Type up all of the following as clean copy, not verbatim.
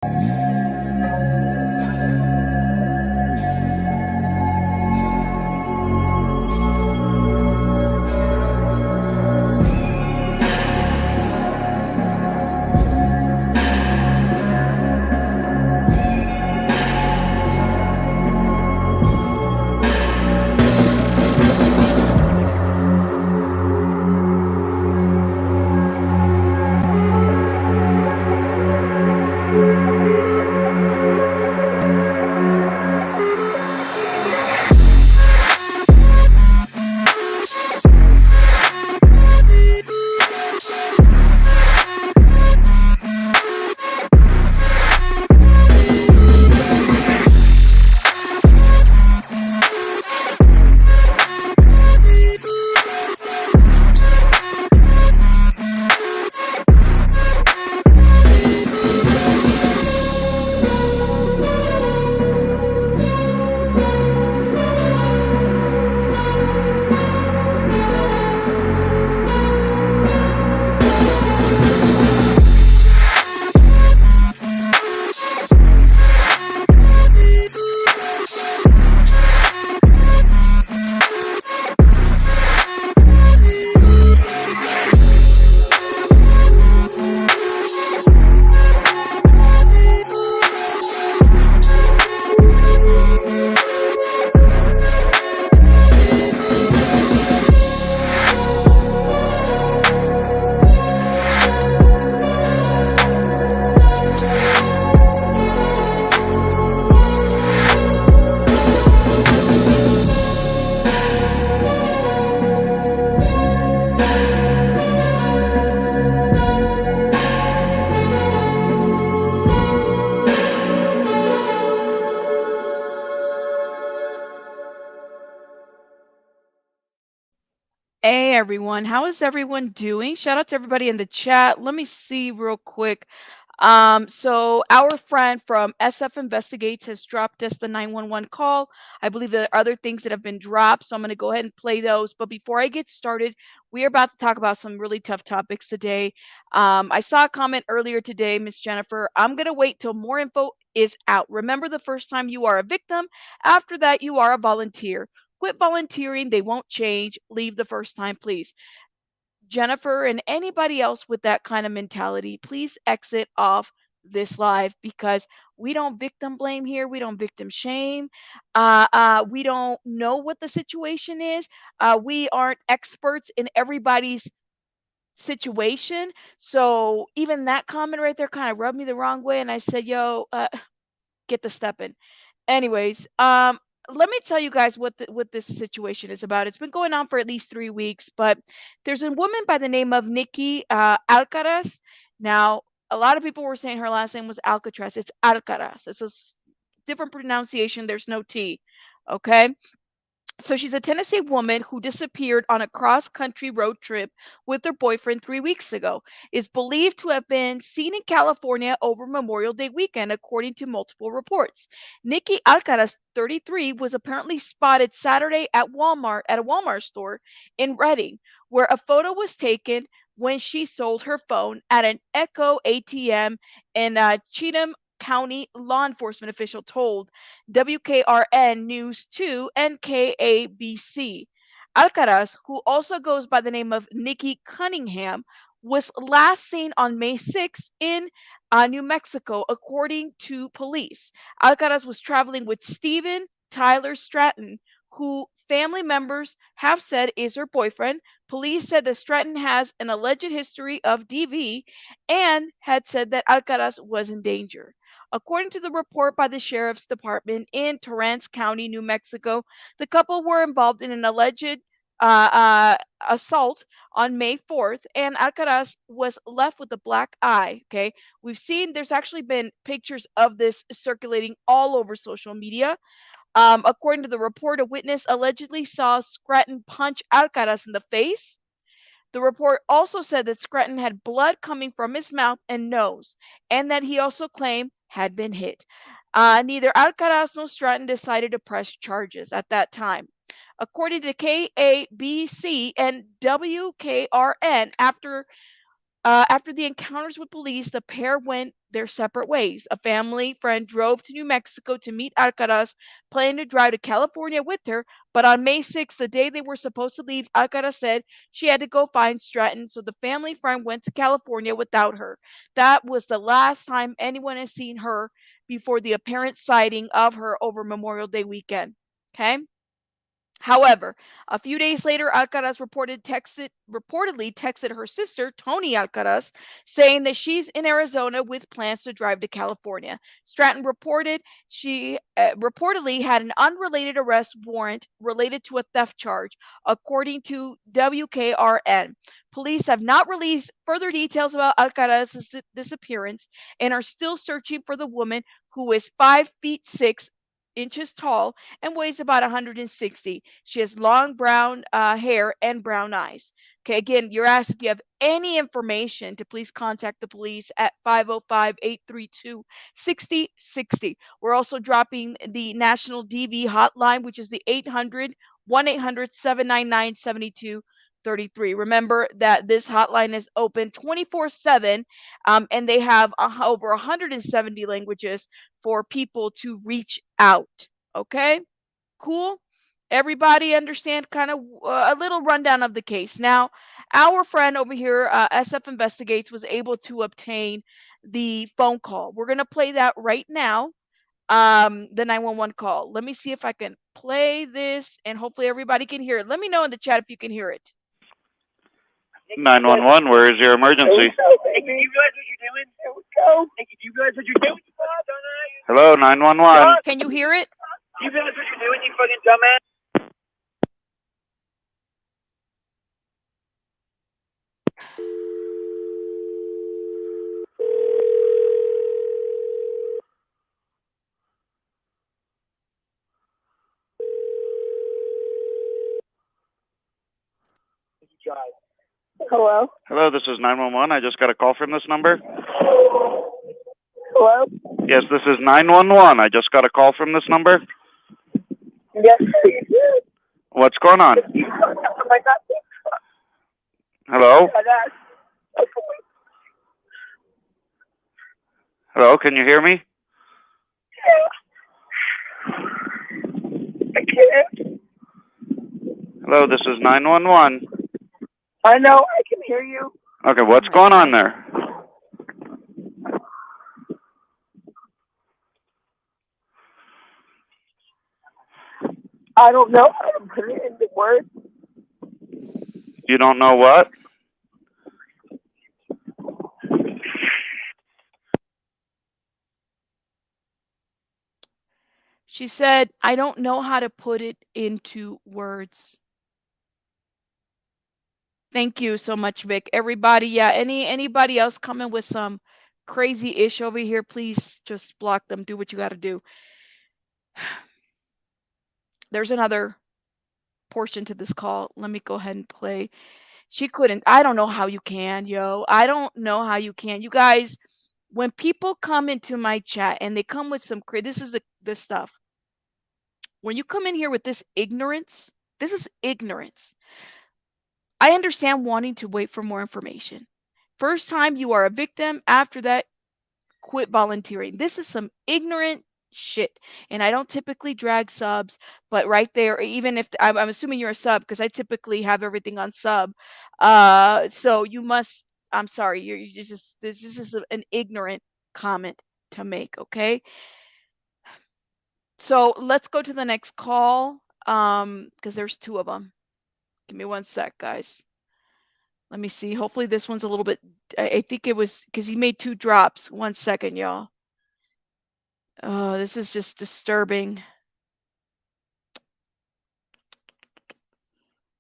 Hey everyone, how is everyone doing? Shout out to everybody in the chat. Let me see real quick. So our friend from SF Investigates has dropped us the 911 call. I believe there are other things that have been dropped, so I'm going to go ahead and play those. But before I get started, we are about to talk about some really tough topics today. I saw a comment earlier today, Miss Jennifer. I'm going to wait till more info is out. Remember, the first time you are a victim, after that, you are a volunteer. Quit volunteering. They won't change. Leave the first time, please. Jennifer and anybody else with that kind of mentality, please exit off this live because we don't victim blame here. We don't victim shame. We don't know what the situation is. We aren't experts in everybody's situation. So even that comment right there kind of rubbed me the wrong way. And I said, yo, get the step in. Anyways, let me tell you guys what this situation is about. It's been going on for at least 3 weeks, but there's a woman by the name of Nikki Alcaraz. Now, a lot of people were saying her last name was Alcatraz. It's Alcaraz. It's a different pronunciation. There's no T. Okay. So she's a Tennessee woman who disappeared on a cross-country road trip with her boyfriend 3 weeks ago. Is believed to have been seen in California over Memorial Day weekend, according to multiple reports. Nikki Alcaraz, 33, was apparently spotted Saturday at a Walmart store in Redding, where a photo was taken when she sold her phone at an ecoATM in Cheatham County. Law enforcement official told WKRN News 2 and KABC. Alcaraz, who also goes by the name of Nikki Cunningham, was last seen on May 6th in New Mexico, according to police. Alcaraz was traveling with Steven Tyler Stratton, who family members have said is her boyfriend. Police said that Stratton has an alleged history of DV and had said that Alcaraz was in danger. According to the report by the sheriff's department in Torrance County, New Mexico, the couple were involved in an alleged assault on May 4th, and Alcaraz was left with a black eye. Okay, we've seen there's actually been pictures of this circulating all over social media. According to the report, a witness allegedly saw Stratton punch Alcaraz in the face. The report also said that Scranton had blood coming from his mouth and nose, and that he also claimed had been hit. Neither Alcaraz nor Stratton decided to press charges at that time. According to KABC and WKRN, after After the encounters with police, the pair went their separate ways. A family friend drove to New Mexico to meet Alcaraz, planning to drive to California with her. But on May 6th, the day they were supposed to leave, Alcaraz said she had to go find Stratton, so the family friend went to California without her. That was the last time anyone has seen her before the apparent sighting of her over Memorial Day weekend. Okay? However, a few days later, Alcaraz reportedly texted her sister, Tony Alcaraz, saying that she's in Arizona with plans to drive to California. Stratton reported she reportedly had an unrelated arrest warrant related to a theft charge, according to WKRN. Police have not released further details about Alcaraz's disappearance and are still searching for the woman who is 5'6" tall and weighs about 160. She has long brown hair and brown eyes. Okay, again, you're asked if you have any information to please contact the police at 505-832-6060. We're also dropping the National DV hotline, which is the 800-1-800-799-7233. Remember that this hotline is open 24/7, and they have over 170 languages for people to reach out. Okay, cool. Everybody understand kind of a little rundown of the case. Now, our friend over here, SF Investigates, was able to obtain the phone call. We're going to play that right now, the 911 call. Let me see if I can play this, and hopefully everybody can hear it. Let me know in the chat if you can hear it. 911, where is your emergency? Hey, do you realize what you're doing? Here we go. Hey, do you realize what you're doing? Hello, 911. Can you hear it? Do you realize what you're doing, you fucking dumbass? Hello? Hello, this is 911. I just got a call from this number. Hello? Yes, this is 911. I just got a call from this number. Yes, please. What's going on? Oh my God. Hello? Hello, can you hear me? I can't. Hello, this is 911. I know, I can hear you. Okay, what's going on there? I don't know how to put it into words. You don't know what? She said, I don't know how to put it into words. Thank you so much, Vic. Everybody, yeah, anybody else coming with some crazy ish over here, please just block them. Do what you got to do. There's another portion to this call. Let me go ahead and play. She couldn't. I don't know how you can, yo. I don't know how you can. You guys, when people come into my chat and they come with some this is the stuff. When you come in here with this ignorance, this is ignorance. I understand wanting to wait for more information. First time you are a victim, after that, quit volunteering. This is some ignorant shit. And I don't typically drag subs, but right there, even if I'm assuming you're a sub, because I typically have everything on sub. So you must, I'm sorry, you just, this is an ignorant comment to make, okay? So let's go to the next call, because there's two of them. Give me one sec, guys. Let me see. Hopefully this one's a little bit, I think it was, because he made two drops. 1 second, y'all. Oh, this is just disturbing.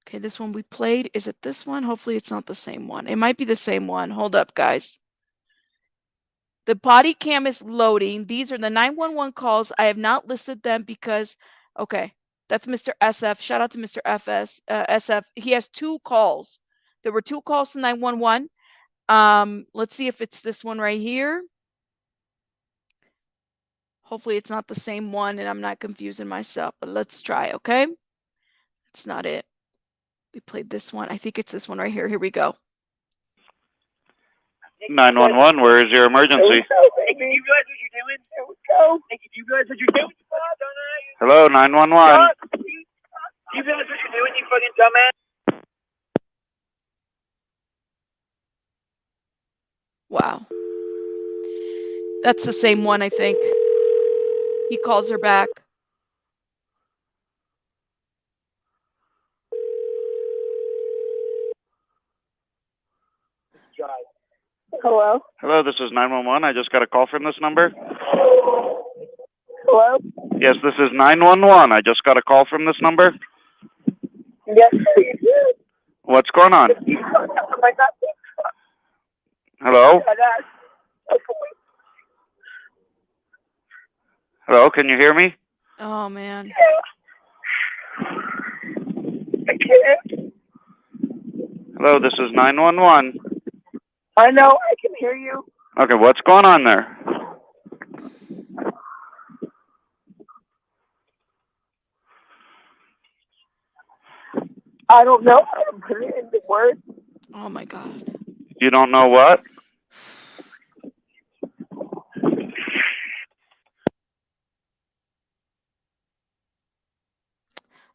Okay, this one we played. Is it this one? Hopefully it's not the same one. It might be the same one. Hold up, guys. The body cam is loading. These are the 911 calls. I have not listed them because, okay, that's Mr. SF. Shout out to Mr. SF. He has two calls. There were two calls to 911. Let's see if it's this one right here. Hopefully it's not the same one and I'm not confusing myself, but let's try, okay? It's not it. We played this one. I think it's this one right here. Here we go. 911, where is your emergency? Nikki, do you realize what you're doing? Here we go. Nikki, do you realize what you're doing? Hello, 911. Do you realize what you're doing, you fucking dumbass? Wow. That's the same one, I think. He calls her back. Hello? Hello, this is 911. I just got a call from this number. Hello? Yes, this is 911. I just got a call from this number. Yes, sir, you did. What's going on? Oh my God. Hello? Okay. Hello, can you hear me? Oh, man. I can't. Hello, this is 911. I know, I can hear you. Okay, what's going on there? I don't know how to put it into words. Oh, my God. You don't know what?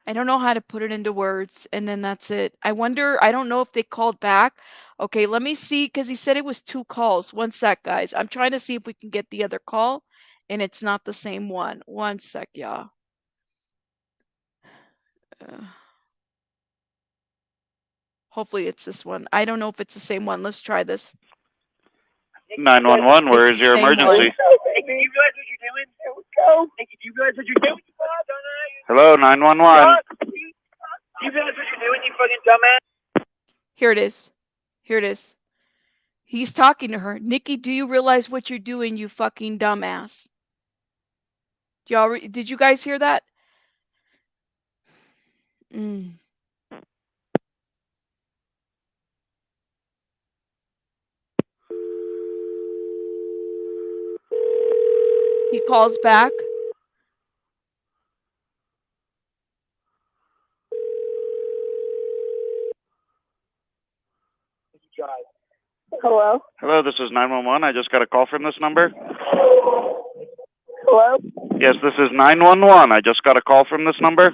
I don't know how to put it into words, and then that's it. I wonder, I don't know if they called back. Okay, let me see, because he said it was 2 calls. One sec, guys. I'm trying to see if we can get the other call, and it's not the same one. One sec, y'all. Hopefully it's this one. I don't know if it's the same one. Let's try this. 911, where is your Same one. emergency? Nikki, do you realize what you're doing? Here we go. Nikki, do you realize what you're doing? Hello, 911. Do you realize what you're doing, you fucking dumbass? Here it is. Here it is. He's talking to her. Nikki, do you realize what you're doing, you fucking dumbass? Did you guys hear that? He calls back. Hello? Hello, this is 911. I just got a call from this number. Hello? Yes, this is 911. I just got a call from this number.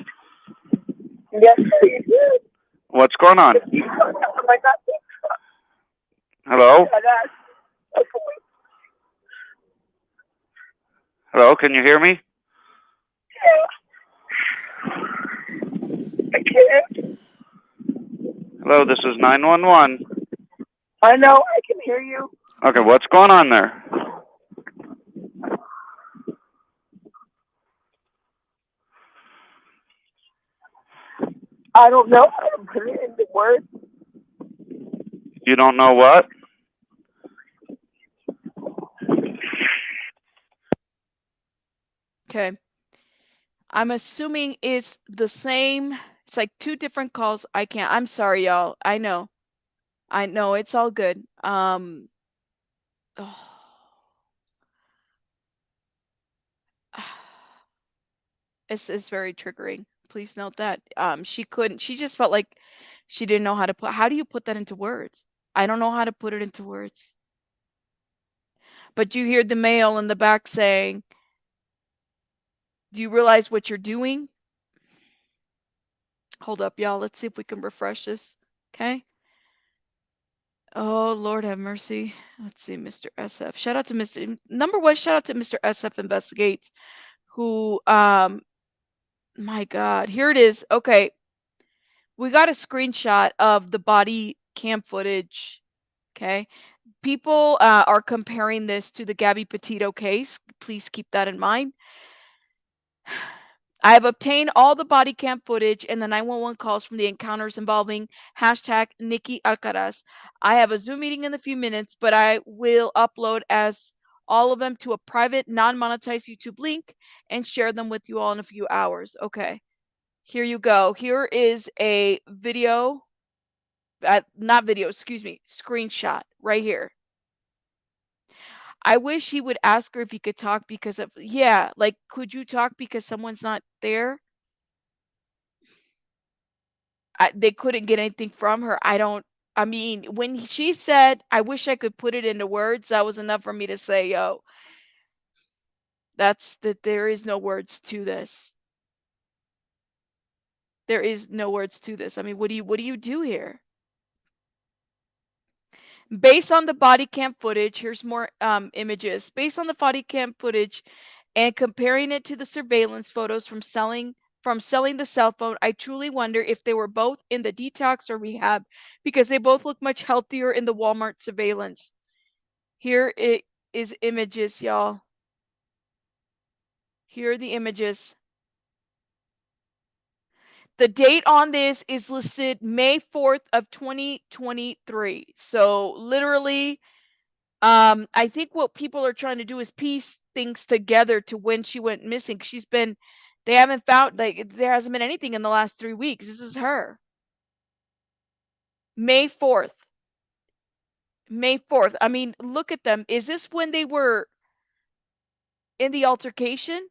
Yes, sir, you did. What's going on? Oh my God. Hello? Okay. Hello, can you hear me? I can't. Hello, this is 911. I know, I can hear you. Okay, what's going on there? I don't know how to put it into words. You don't know what? Okay. I'm assuming it's the same. It's like 2 different calls. I'm sorry, y'all. I know. It's all good. Oh. It's very triggering. Please note that. She just felt like she didn't know how do you put that into words? I don't know how to put it into words. But you hear the male in the back saying, do you realize what you're doing? Hold up, y'all. Let's see if we can refresh this. Okay. Oh, Lord have mercy. Let's see, Mr. SF. Shout out to Mr. Number one, shout out to Mr. SF Investigates, who, my God, here it is. Okay. We got a screenshot of the body cam footage. Okay. People are comparing this to the Gabby Petito case. Please keep that in mind. I have obtained all the body cam footage and the 911 calls from the encounters involving hashtag Nikki Alcaraz. I have a Zoom meeting in a few minutes, but I will upload as all of them to a private, non-monetized YouTube link and share them with you all in a few hours. Okay, here you go. Here is a video, not video, excuse me, screenshot right here. I wish he would ask her if he could talk because of, yeah, like, could you talk because someone's not there? They couldn't get anything from her. I don't, I mean, when she said, I wish I could put it into words, that was enough for me to say, yo, there is no words to this. There is no words to this. I mean, what do you do here? Based on the body cam footage, here's more images. Based on the body cam footage and comparing it to the surveillance photos from selling the cell phone, I truly wonder if they were both in the detox or rehab because they both look much healthier in the Walmart surveillance. Here it is images, y'all. Here are the images. The date on this is listed May 4th of 2023. So literally, I think what people are trying to do is piece things together to when she went missing. They haven't found, like, there hasn't been anything in the last 3 weeks. This is her. May 4th. May 4th. I mean, look at them. Is this when they were in the altercation?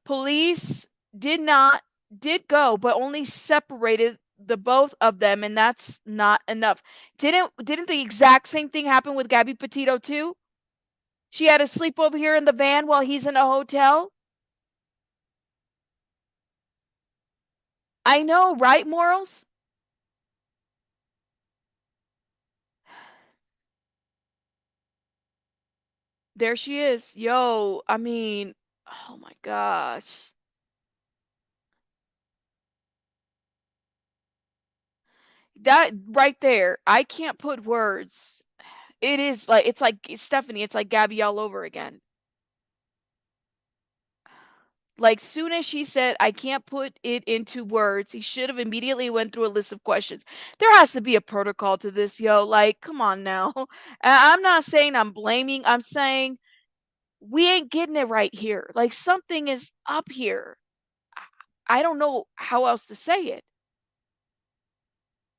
Police did go, but only separated the both of them, and that's not enough. Didn't the exact same thing happen with Gabby Petito too? She had to sleep over here in the van while he's in a hotel. I know, right, Morals? There she is. Yo, I mean, oh my gosh. That right there, I can't put words. It's like Stephanie, it's like Gabby all over again. Like, soon as she said, I can't put it into words, he should have immediately went through a list of questions. There has to be a protocol to this, yo. Like, come on now. I'm not saying I'm blaming. I'm saying we ain't getting it right here. Like, something is up here. I don't know how else to say it.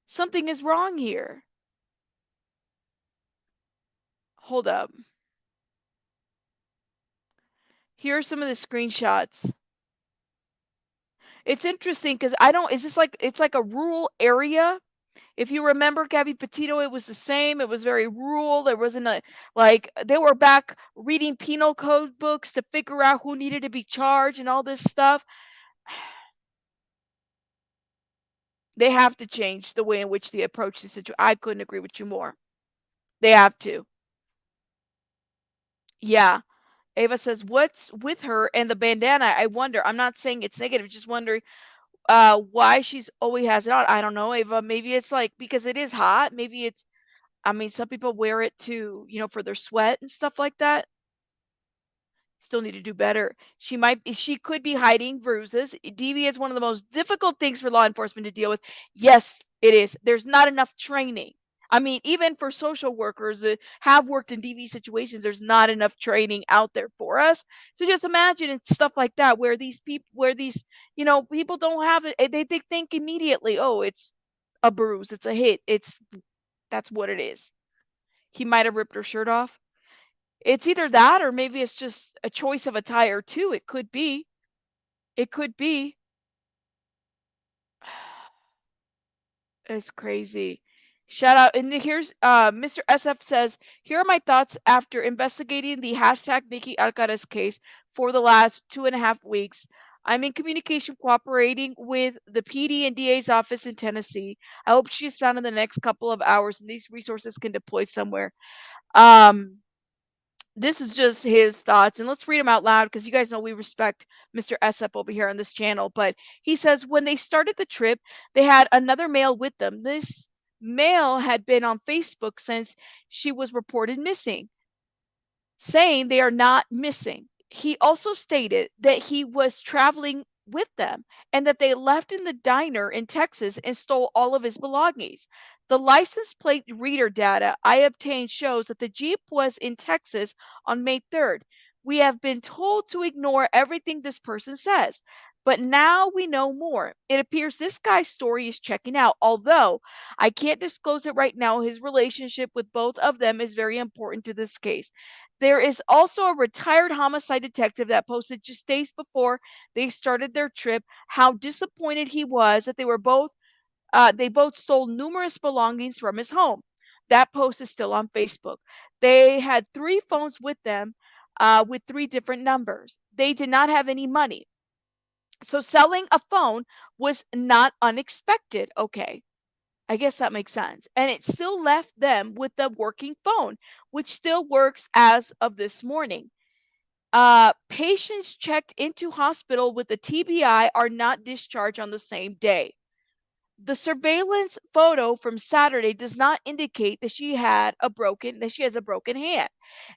Something is wrong here. Hold up. Here are some of the screenshots. It's interesting because I don't, is this like, it's like a rural area? If you remember Gabby Petito, it was the same. It was very rural. There wasn't like, they were back reading penal code books to figure out who needed to be charged and all this stuff. They have to change the way in which they approach the situation. I couldn't agree with you more. They have to. Yeah. Ava says, what's with her and the bandana? I wonder. I'm not saying it's negative, just wondering why she's always has it on. I don't know, Ava. Maybe it's like because it is hot. Maybe it's, I mean, some people wear it to, for their sweat and stuff like that. Still need to do better. She could be hiding bruises. DV is one of the most difficult things for law enforcement to deal with. Yes, it is. There's not enough training. I mean, even for social workers that have worked in DV situations, there's not enough training out there for us. So just imagine it's stuff like that where these people don't have it. They think immediately, oh, it's a bruise, it's a hit, that's what it is. He might have ripped her shirt off. It's either that or maybe it's just a choice of attire too. It could be. It could be. It's crazy. Shout out. And here's Mr. SF says, here are my thoughts after investigating the hashtag Nikki Alcarez case for the last 2.5 weeks. I'm in communication cooperating with the PD and DA's office in Tennessee. I hope she is found in the next couple of hours and these resources can deploy somewhere. This is just his thoughts, and let's read them out loud because you guys know we respect Mr. Essep over here on this channel. But he says when they started the trip, they had another male with them. This male had been on Facebook since she was reported missing, saying they are not missing. He also stated that he was traveling with them and that they left in the diner in Texas and stole all of his belongings. The license plate reader data I obtained shows that the Jeep was in Texas on May 3rd. We have been told to ignore everything this person says. But now we know more. It appears this guy's story is checking out. Although I can't disclose it right now, his relationship with both of them is very important to this case. There is also a retired homicide detective that posted just days before they started their trip how disappointed he was that they both stole numerous belongings from his home. That post is still on Facebook. They had 3 phones with them with 3 different numbers. They did not have any money. So selling a phone was not unexpected. Okay. I guess that makes sense. And it still left them with a working phone, which still works as of this morning. Patients checked into hospital with a TBI are not discharged on the same day. The surveillance photo from Saturday does not indicate that she has a broken hand.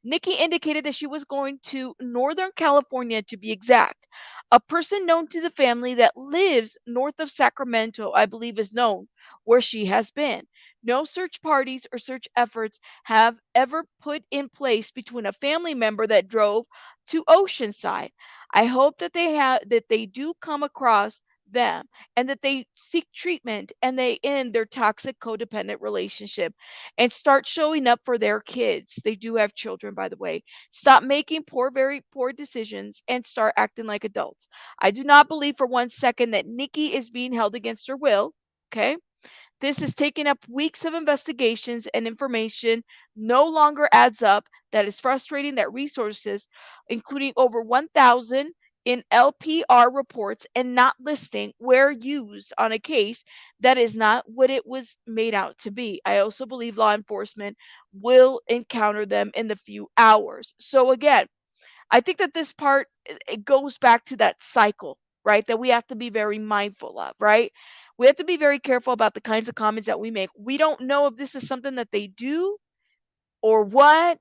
Nikki indicated that she was going to Northern California to be exact. A person known to the family that lives north of Sacramento, I believe, is known where she has been. No search parties or search efforts have ever put in place between a family member that drove to Oceanside. I hope that they do come across them and that they seek treatment and they end their toxic codependent relationship and start showing up for their kids. They do have children, by the way. Stop making very poor decisions and start acting like adults. I do not believe for 1 second that Nikki is being held against her will. Okay. This has taken up weeks of investigations and information no longer adds up. That is frustrating that resources, including over 1,000 in LPR reports and not listing were used on a case that is not what it was made out to be. I also believe law enforcement will encounter them in the few hours. So again, I think that this part it goes back to that cycle, right? That we have to be very mindful of, right? We have to be very careful about the kinds of comments that we make. We don't know if this is something that they do or what.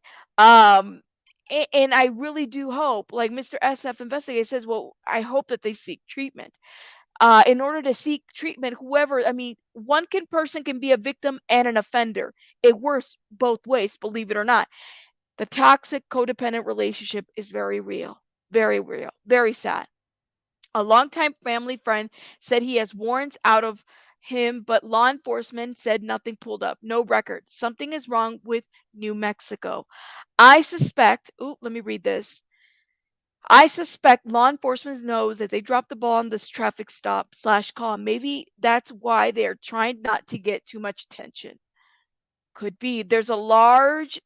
And I really do hope, like Mr. SF investigator says, well, I hope that they seek treatment. In order to seek treatment, whoever, I mean, person can be a victim and an offender. It works both ways, believe it or not. The toxic codependent relationship is very real, very sad. A longtime family friend said he has warrants out of him, but law enforcement said nothing pulled up, no record. Something is wrong with New Mexico. I suspect, let me read this. I suspect law enforcement knows that they dropped the ball on this traffic stop / call. Maybe that's why they're trying not to get too much attention. Could be. There's a large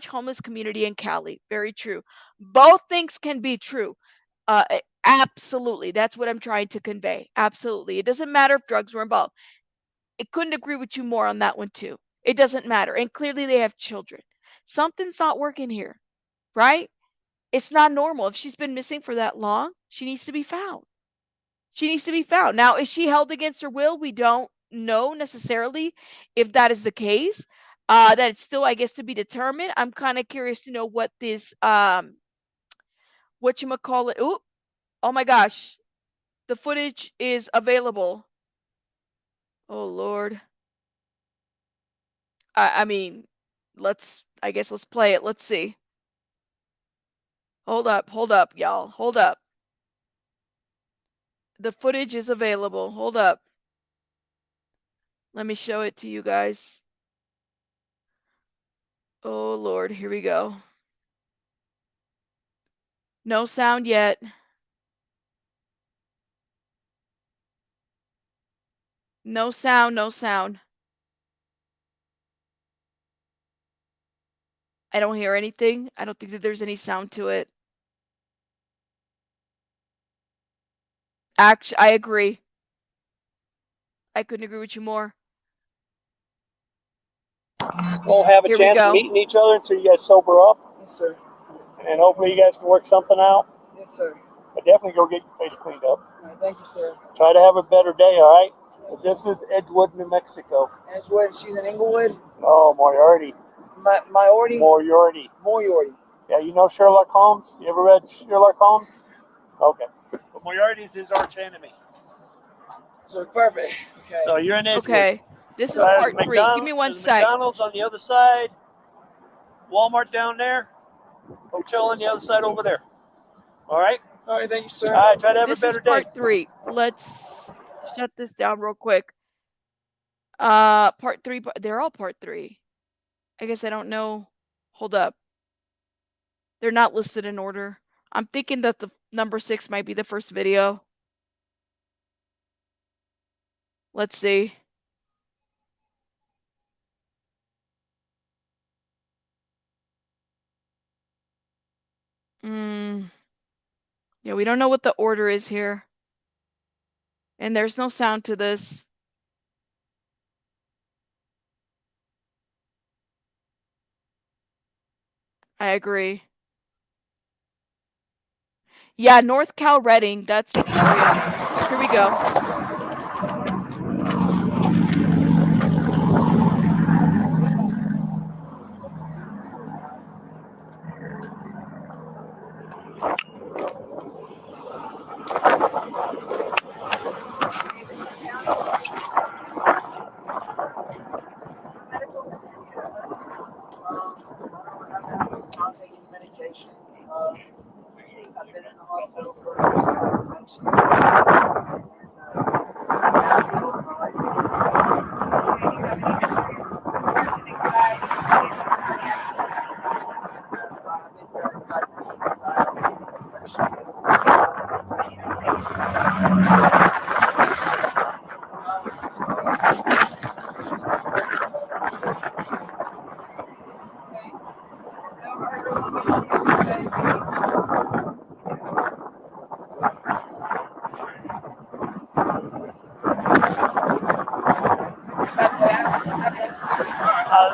homeless community in Cali. Very true. Both things can be true. Absolutely. That's what I'm trying to convey. Absolutely. It doesn't matter if drugs were involved. I couldn't agree with you more on that one too. It doesn't matter. And clearly they have children. Something's not working here, right? It's not normal. If she's been missing for that long, she needs to be found. She needs to be found. Now, is she held against her will? We don't know necessarily if that is the case. That it's still, I guess, to be determined. I'm kind of curious to know what this whatchamacallit. Oh my gosh. The footage is available. Oh Lord. I mean, I guess let's play it. Let's see. Hold up, y'all. Hold up. The footage is available. Hold up. Let me show it to you guys. Oh Lord, here we go. No sound yet. No sound, no sound. I don't hear anything. I don't think that there's any sound to it. Actually, I agree. I couldn't agree with you more. Won't have a Here we chance of go. meeting each other until you guys sober up. Yes, sir. And hopefully you guys can work something out. Yes, sir. But definitely go get your face cleaned up. All right, thank you, sir. Try to have a better day, all right? But this is Edgewood, New Mexico. Edgewood, she's in Inglewood. Oh, Moriarty. Moriarty? Moriarty. Moriarty. Yeah, you know Sherlock Holmes? You ever read Sherlock Holmes? Okay. But Moriarty's his arch enemy. So perfect. Okay. So you're in Edgewood. Okay. This is So there's part 3. Give me one sec. McDonald's on the other side. Walmart down there. Hotel on the other side over there. All right? All right, thank you, sir. All right, try to have This a better is part day. 3. Let's shut this down real quick. Part 3. They're all part 3. I guess I don't know. Hold up. They're not listed in order. I'm thinking that the number 6 might be the first video. Let's see. Yeah, we don't know what the order is here. And there's no sound to this. I agree. Yeah, North Cal Reading, that's Victoria. Here we go. Not taking medication. I've been in the hospital for a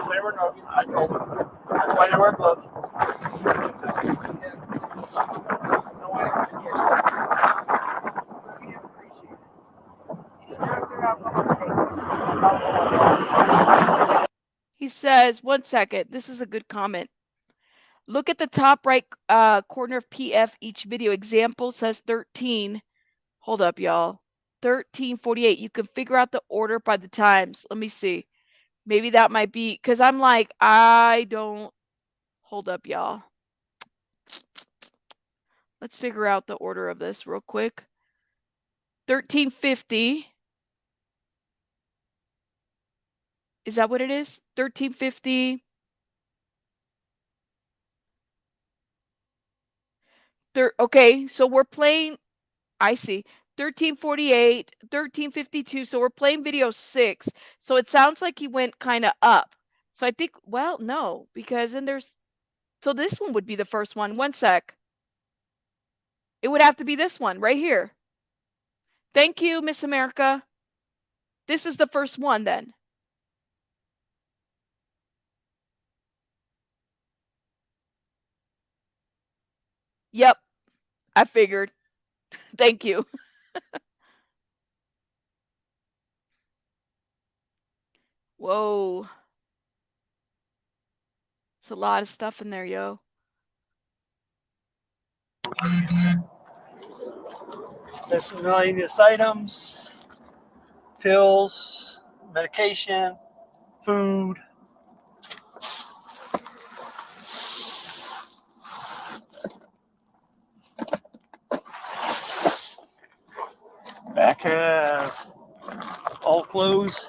They were no. I told them. That's why you wear gloves. He says, 1 second. This is a good comment. Look at the top right corner of PF. Each video example says 13. Hold up, y'all. 1348. You can figure out the order by the times. Let me see. Maybe that might be because I'm like, I don't. Hold up, y'all. Let's figure out the order of this real quick. 1350. Is that what it is? 1350. Okay, so we're playing. I see. 1348, 1352. So we're playing video 6. So it sounds like he went kind of up. So I think, well, no, because then there's. So this one would be the first one. 1 sec. It would have to be this one right here. Thank you, Miss America. This is the first one then. Yep, I figured. Thank you. Whoa. It's a lot of stuff in there, yo. Miscellaneous items, pills, medication, food. Back has all clothes.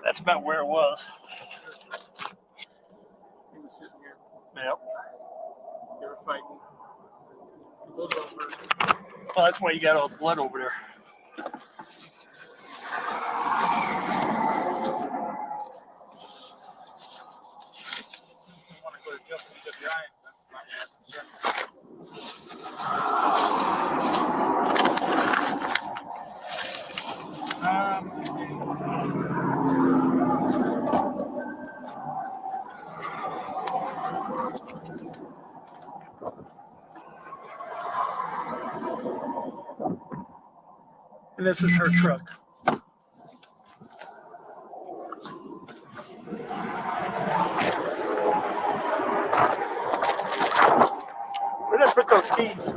That's about where it was. He was sitting here. Yep. They were fighting. Well, that's why you got all the blood over there. And this is her truck. Where did I put those keys?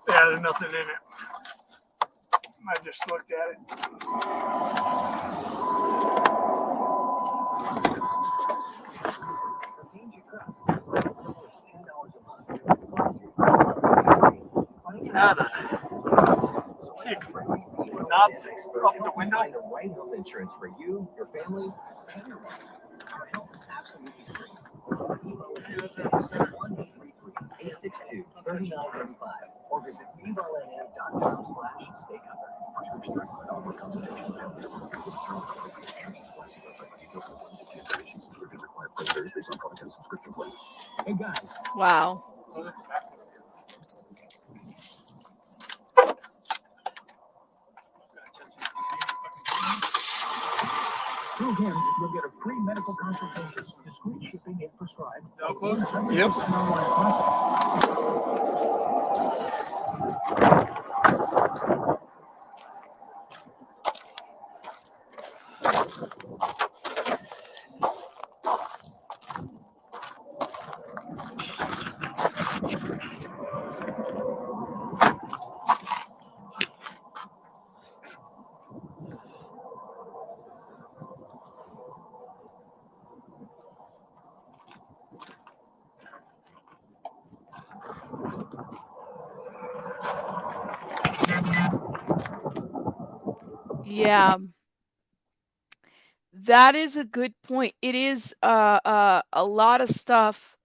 Yeah, there's nothing in it. I just looked at it. Anna. See, knobs up the window. The right health insurance for you, your family, and your money. Our health is absolutely free. 1-833-862-3935 or visit vivalnm.com/stay covered. Prescription drug for consultation available. Subscription required price varies based on product and subscription plan. Hey guys. Wow. Programs, you'll get a free medical consultation. Discreet shipping if prescribed. All closed? Yep. Yeah. That is a good point. It is a lot of stuff.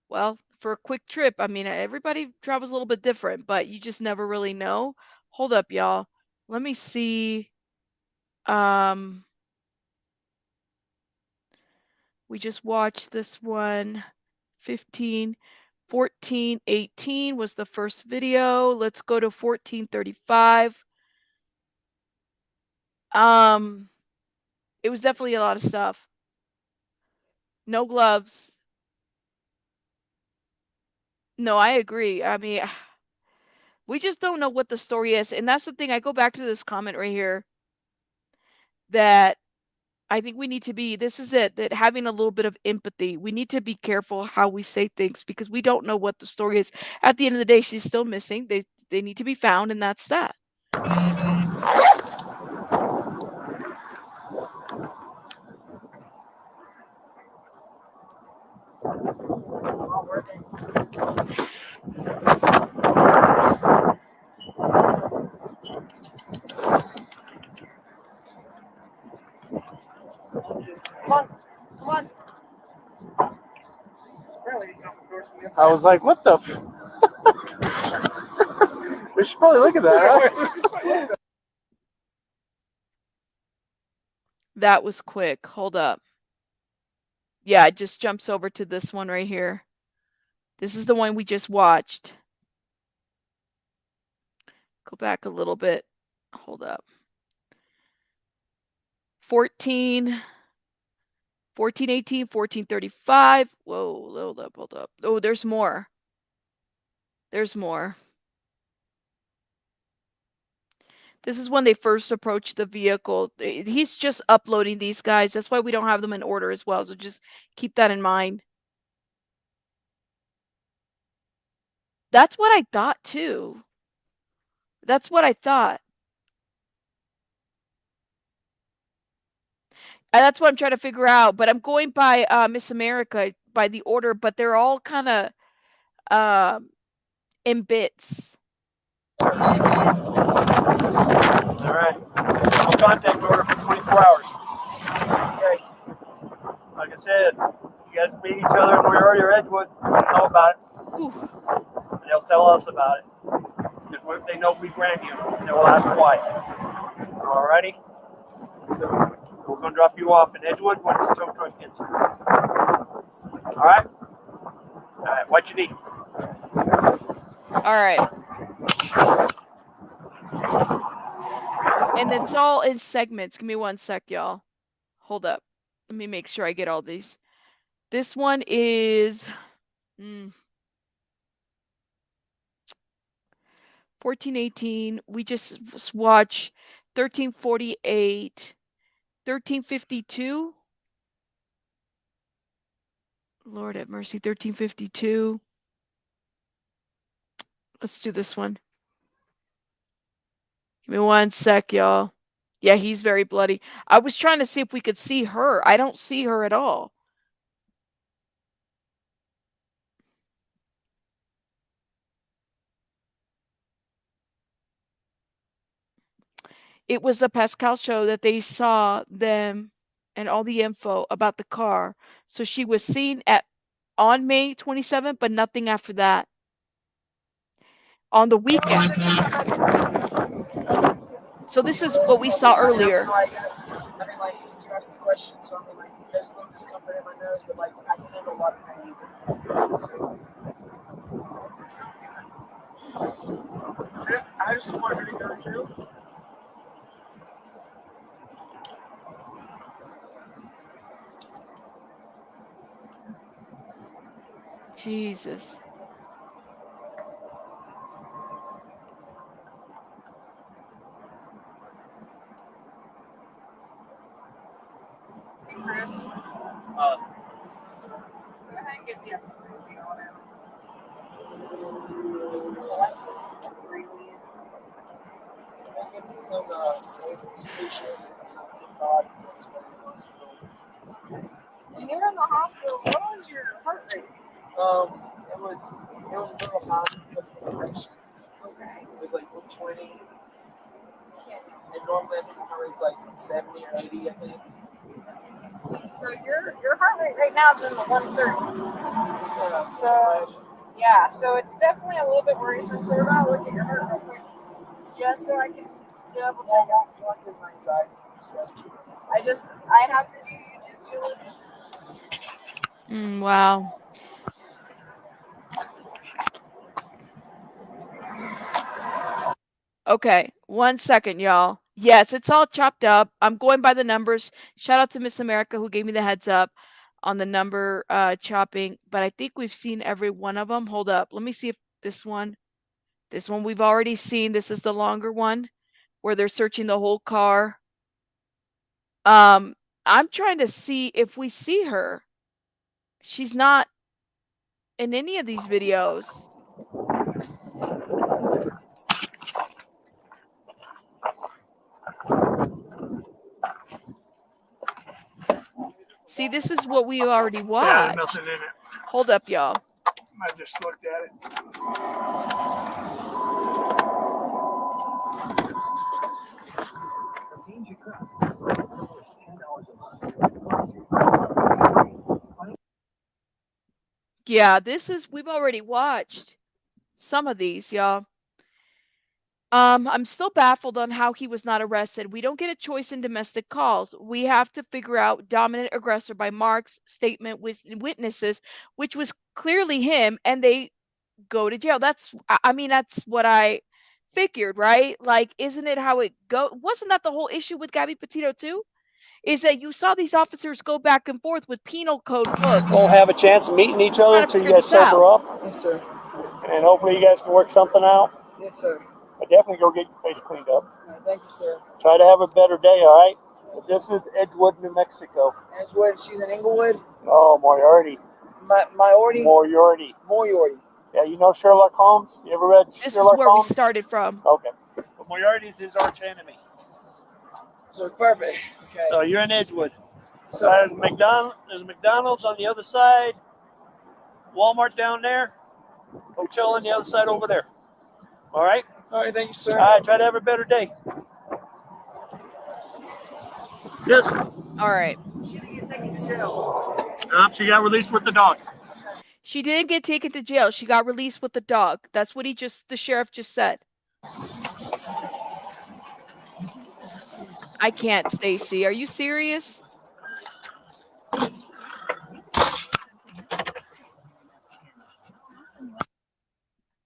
Well, for a quick trip, I mean, everybody travels a little bit different, but you just never really know. Hold up, y'all. Let me see. We just watched this one. 15, 14, 18 was the first video. Let's go to 14:35. It was definitely a lot of stuff. No gloves. No, I agree. I mean, we just don't know what the story is. And that's the thing. I go back to this comment right here that I think we need to be, this is it, that having a little bit of empathy. We need to be careful how we say things because we don't know what the story is. At the end of the day, she's still missing. They need to be found, and that's that. Come on. I was like, what the? We should probably look at that, right? That was quick. Hold up. Yeah, it just jumps over to this one right here. This is the one we just watched. Go back a little bit. Hold up. 14, 18, 14:35. Whoa, hold up. Oh, there's more. There's more. This is when they first approached the vehicle. He's just uploading these guys. That's why we don't have them in order as well. So just keep that in mind. That's what I thought too. That's what I thought. And that's what I'm trying to figure out. But I'm going by Miss America by the order, but they're all kind of in bits. All right. No contact order for 24 hours. Okay. Like I said, if you guys meet each other in Moriarty or Edgewood, let them know about it. Ooh. And they'll tell us about it. Because they know we ran you, and they'll ask why. All righty? So we're going to drop you off in Edgewood once the tow truck gets here. All right? All right, what you need? All right. And it's all in segments. Give me one sec, y'all. Hold up. Let me make sure I get all these. This one is 1418. We just watched 1348, 1352. Lord have mercy, 1352. Let's do this one. Give me one sec, y'all. Yeah, he's very bloody. I was trying to see if we could see her. I don't see her at all. It was the Pascal show that they saw them and all the info about the car. So she was seen on May 27th, but nothing after that. On the weekend. So this is what we saw earlier. I mean, like, you asked the question, so I mean, like, there's a little discomfort in my nose, but, like, I can handle a lot of pain. I just want her to go through. Jesus. Hey, Chris. Go ahead and get me a freebie on it. Give me some savings, appreciate it. Some thoughts, when you were in the hospital, what was your heart rate? It was a little high because of the infection. Okay. It was like 120. And normally I think my heart rate's like 70 or 80, I think. So your heart rate right now is in the 130s. Yeah. So yeah, so it's definitely a little bit worrisome. So we're gonna look at your heart real quick, just so I can double check out my anxiety. I have to do it. Wow. Okay, 1 second, y'all. Yes, it's all chopped up. I'm going by the numbers. Shout out to Miss America who gave me the heads up on the number chopping, but I think we've seen every one of them. Hold up. Let me see if this one we've already seen. This is the longer one where they're searching the whole car. I'm trying to see if we see her. She's not in any of these videos. See, this is what we already watched. Yeah, there's nothing in it. Hold up, y'all. I just looked at it. The teams you trust. $10 a month. Yeah, we've already watched some of these, y'all. I'm still baffled on how he was not arrested. We don't get a choice in domestic calls. We have to figure out dominant aggressor by Mark's statement with witnesses, which was clearly him, and they go to jail. That's what I figured, right? Like, isn't it how it go? Wasn't that the whole issue with Gabby Petito too? Is that you saw these officers go back and forth with penal code books. We'll have a chance of meeting each other until you guys sober up. Yes, sir. And hopefully you guys can work something out. Yes, sir. But definitely go get your face cleaned up. Thank you, sir. Try to have a better day, all right? But this is Edgewood, New Mexico. Edgewood, she's in Inglewood. Oh, Moriarty. Moriarty. Moriarty. Yeah, you know Sherlock Holmes? You ever read This Sherlock is where Holmes? we started from. Okay. But Moriarty's his arch enemy. So perfect. Okay. So you're in Edgewood. So There's McDonald's on the other side, Walmart down there, hotel on the other side over there. All right? all right, thank you, sir. All right, try to have a better day. Yes. All right. She got released with the dog. She didn't get taken to jail. She got released with the dog. That's what the sheriff just said. I can't, Stacy. Are you serious?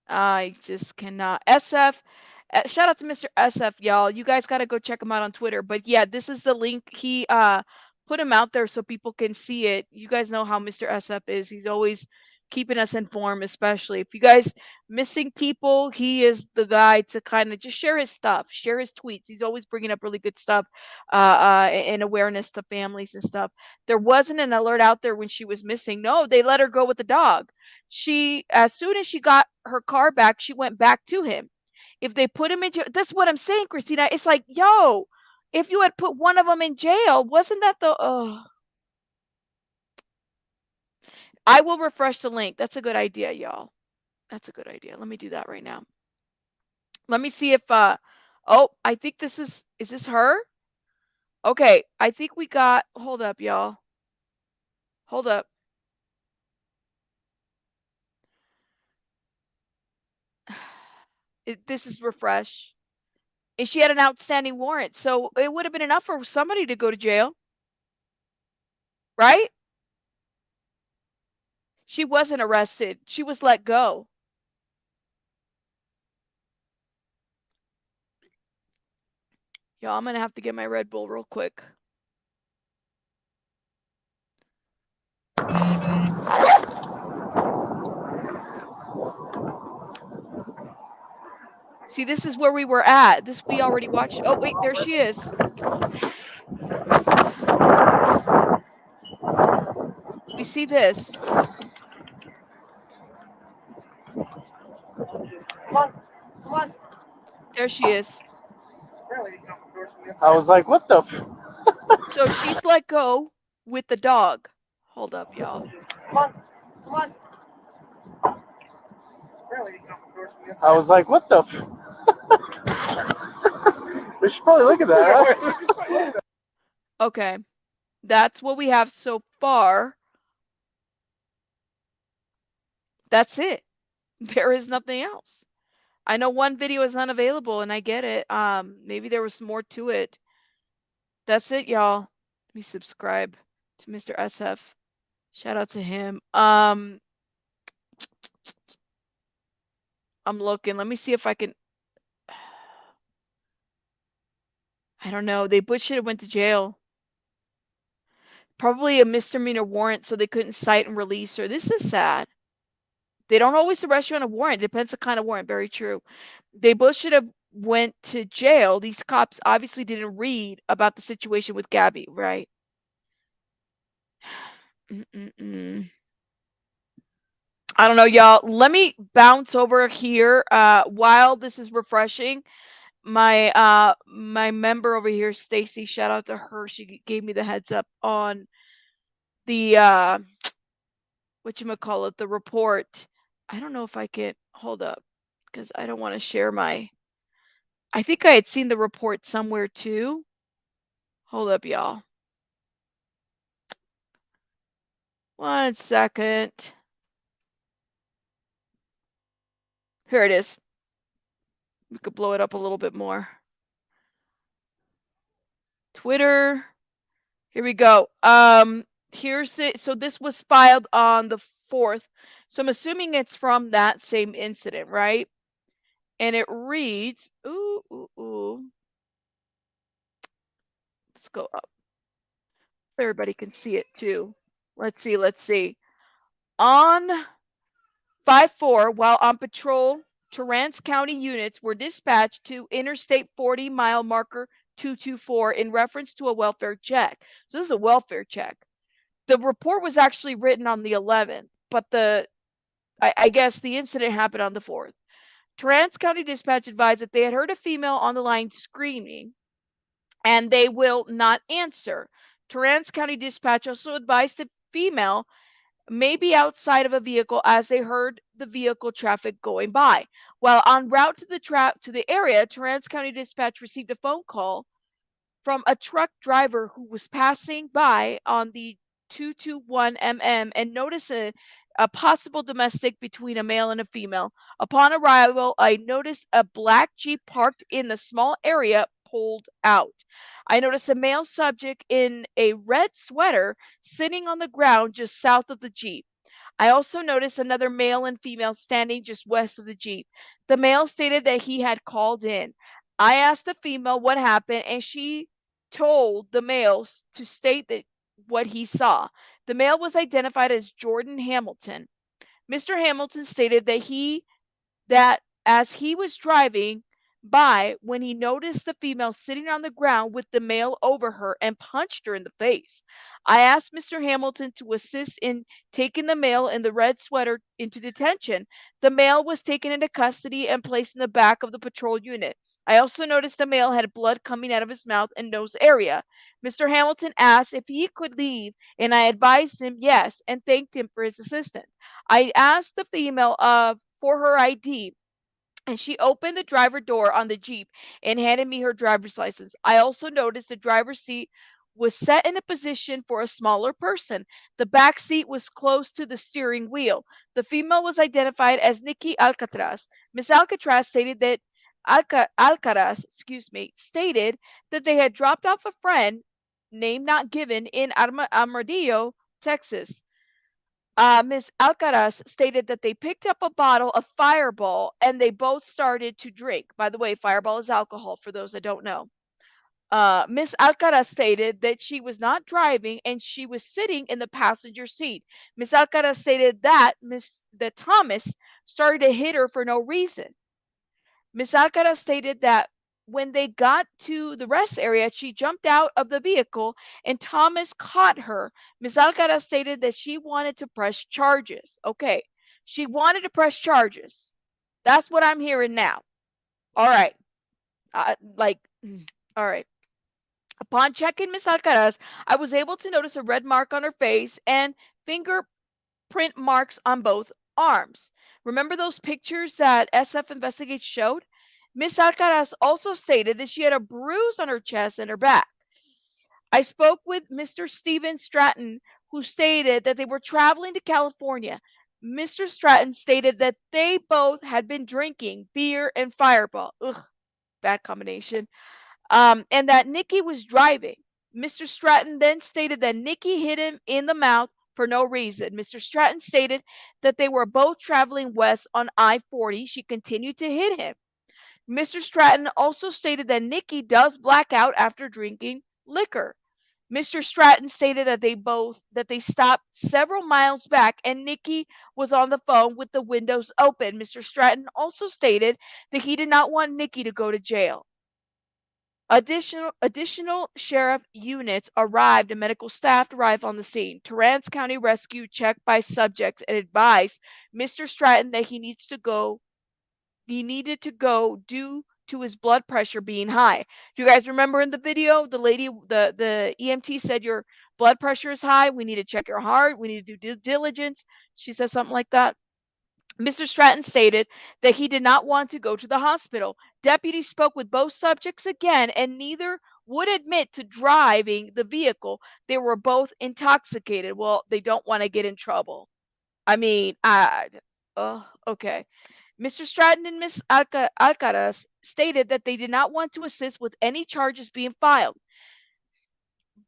I just cannot. SF, shout out to Mr. SF, y'all. You guys got to go check him out on Twitter. But yeah, this is the link. He put him out there so people can see it. You guys know how Mr. SF is. He's always keeping us informed, especially if you guys missing people, he is the guy to kind of just share his stuff, share his tweets. He's always bringing up really good stuff and awareness to families and stuff. There wasn't an alert out there when she was missing. No, they let her go with the dog. She, as soon as she got her car back, she went back to him. If they put him in jail, that's what I'm saying, Christina. It's like, yo, if you had put one of them in jail, wasn't that the? I will refresh the link. That's a good idea, y'all. That's a good idea. Let me do that right now. Let me see if oh, I think this is this her? Okay, I think we got, hold up, y'all. Hold up. This is refresh. And she had an outstanding warrant, so it would have been enough for somebody to go to jail. Right? She wasn't arrested. She was let go. Y'all, I'm going to have to get my Red Bull real quick. See, this is where we were at. This we already watched. Oh, wait, there she is. We see this. Come on. Come on. There she is. I was like, what the So she's let go with the dog. Hold up, y'all. Come on. Come on. I was like, what the We should probably look at that. Right? Okay. That's what we have so far. That's it. There is nothing else. I know one video is unavailable and I get it. Maybe there was more to it. That's it, y'all. Let me subscribe to Mr. SF. Shout out to him. I'm looking. Let me see if I can. I don't know. They should have went to jail. Probably a misdemeanor warrant, so they couldn't cite and release her. This is sad. They don't always arrest you on a warrant. It depends the kind of warrant. Very true. They both should have went to jail. These cops obviously didn't read about the situation with Gabby, right? I don't know, y'all. Let me bounce over here while this is refreshing. My member over here, Stacy, shout out to her. She gave me the heads up on the whatchamacallit, the report. I don't know if I can hold up because I don't want to share my. I think I had seen the report somewhere too. Hold up, y'all. 1 second. Here it is. We could blow it up a little bit more. Twitter. Here we go. Here's it. So this was filed on the 4th. So I'm assuming it's from that same incident, right? And it reads, Let's go up. Everybody can see it too. Let's see. On 5/4, while on patrol, Torrance County units were dispatched to Interstate 40 mile marker 224 in reference to a welfare check. So this is a welfare check. The report was actually written on the 11th, but I guess the incident happened on the 4th. Torrance County Dispatch advised that they had heard a female on the line screaming and they will not answer. Torrance County Dispatch also advised the female may be outside of a vehicle as they heard the vehicle traffic going by. While en route to the area, Torrance County Dispatch received a phone call from a truck driver who was passing by on the 221 MM and noticed a possible domestic between a male and a female. Upon arrival, I noticed a black Jeep parked in the small area pulled out. I noticed a male subject in a red sweater sitting on the ground just south of the Jeep. I also noticed another male and female standing just west of the Jeep. The male stated that he had called in. I asked the female what happened, and she told the males to state that what he saw. The male was identified as Jordan Hamilton. Mr. Hamilton stated that as he was driving by when he noticed the female sitting on the ground with the male over her and punched her in the face. I asked Mr. Hamilton to assist in taking the male in the red sweater into detention. The male was taken into custody and placed in the back of the patrol unit. I also noticed the male had blood coming out of his mouth and nose area. Mr. Hamilton asked if he could leave, and I advised him yes and thanked him for his assistance. I asked the female for her ID, and she opened the driver door on the Jeep and handed me her driver's license. I also noticed the driver's seat was set in a position for a smaller person. The back seat was close to the steering wheel. The female was identified as Nikki Alcaraz. Miss Alcatraz stated that Alcaraz, stated that they had dropped off a friend, name not given, in Armadillo, Texas. Ms. Alcaraz stated that they picked up a bottle of Fireball and they both started to drink. By the way, Fireball is alcohol for those that don't know. Ms. Alcaraz stated that she was not driving and she was sitting in the passenger seat. Ms. Alcaraz stated that Thomas started to hit her for no reason. Ms. Alcaraz stated that when they got to the rest area, she jumped out of the vehicle and Thomas caught her. Ms. Alcaraz stated that she wanted to press charges. Okay, she wanted to press charges. That's what I'm hearing now. All right. All right. Upon checking Ms. Alcaraz, I was able to notice a red mark on her face and fingerprint marks on both arms. Remember those pictures that SF Investigates showed? Miss Alcaraz also stated that she had a bruise on her chest and her back. I spoke with Mr. Steven Stratton, who stated that they were traveling to California. Mr. Stratton stated that they both had been drinking beer and Fireball. Ugh, bad combination. And that Nikki was driving. Mr. Stratton then stated that Nikki hit him in the mouth for no reason. Mr. Stratton stated that they were both traveling west on I-40. She continued to hit him. Mr. Stratton also stated that Nikki does black out after drinking liquor. Mr. Stratton stated that they stopped several miles back and Nikki was on the phone with the windows open. Mr. Stratton also stated that he did not want Nikki to go to jail. Additional sheriff units arrived and medical staff arrived on the scene. Torrance County Rescue checked by subjects and advised Mr. Stratton that he needed to go due to his blood pressure being high. Do you guys remember in the video, the lady, the EMT said your blood pressure is high. We need to check your heart. We need to do due diligence. She said something like that. Mr. Stratton stated that he did not want to go to the hospital. Deputies spoke with both subjects again, and neither would admit to driving the vehicle. They were both intoxicated. Well, they don't want to get in trouble. I mean, okay. Mr. Stratton and Ms. Alcaraz stated that they did not want to assist with any charges being filed.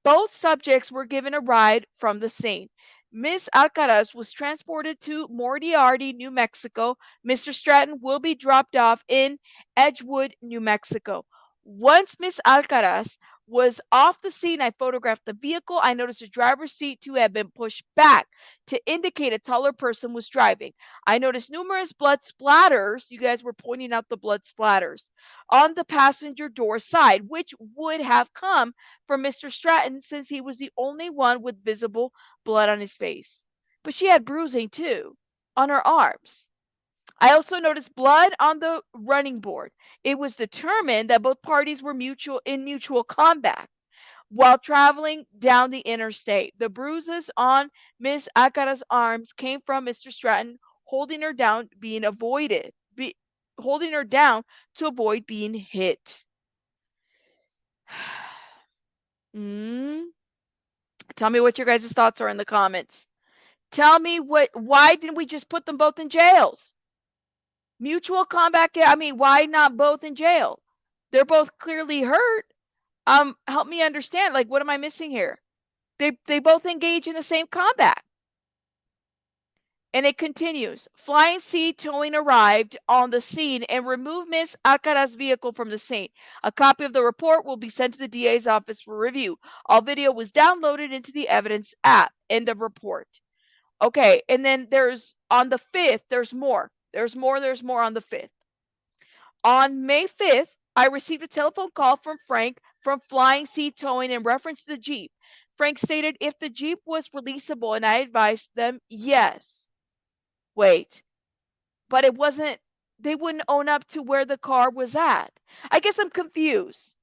Both subjects were given a ride from the scene. Ms. Alcaraz was transported to Moriarty, New Mexico. Mr. Stratton will be dropped off in Edgewood, New Mexico. Once Ms. Alcaraz was off the scene, I photographed the vehicle. I noticed the driver's seat to have been pushed back to indicate a taller person was driving. I noticed numerous blood splatters. You guys were pointing out the blood splatters on the passenger door side, which would have come from Mr. Stratton since he was the only one with visible blood on his face. But she had bruising too on her arms. I also noticed blood on the running board. It was determined that both parties were in mutual combat while traveling down the interstate. The bruises on Miss Alcaraz's arms came from Mr. Stratton holding her down, holding her down to avoid being hit. Tell me what your guys' thoughts are in the comments. Tell me why didn't we just put them both in jails? Mutual combat, I mean, why not both in jail? They're both clearly hurt. Help me understand, like, what am I missing here? They both engage in the same combat. And it continues. Flying C towing arrived on the scene and removed Ms. Alcaraz's vehicle from the scene. A copy of the report will be sent to the DA's office for review. All video was downloaded into the evidence app. End of report. Okay, and then there's on the 5th, there's more. There's more on the 5th. On May 5th, I received a telephone call from Frank from Flying C Towing in reference to the Jeep. Frank stated if the Jeep was releasable, and I advised them yes. Wait, but it wasn't, they wouldn't own up to where the car was at. I guess I'm confused.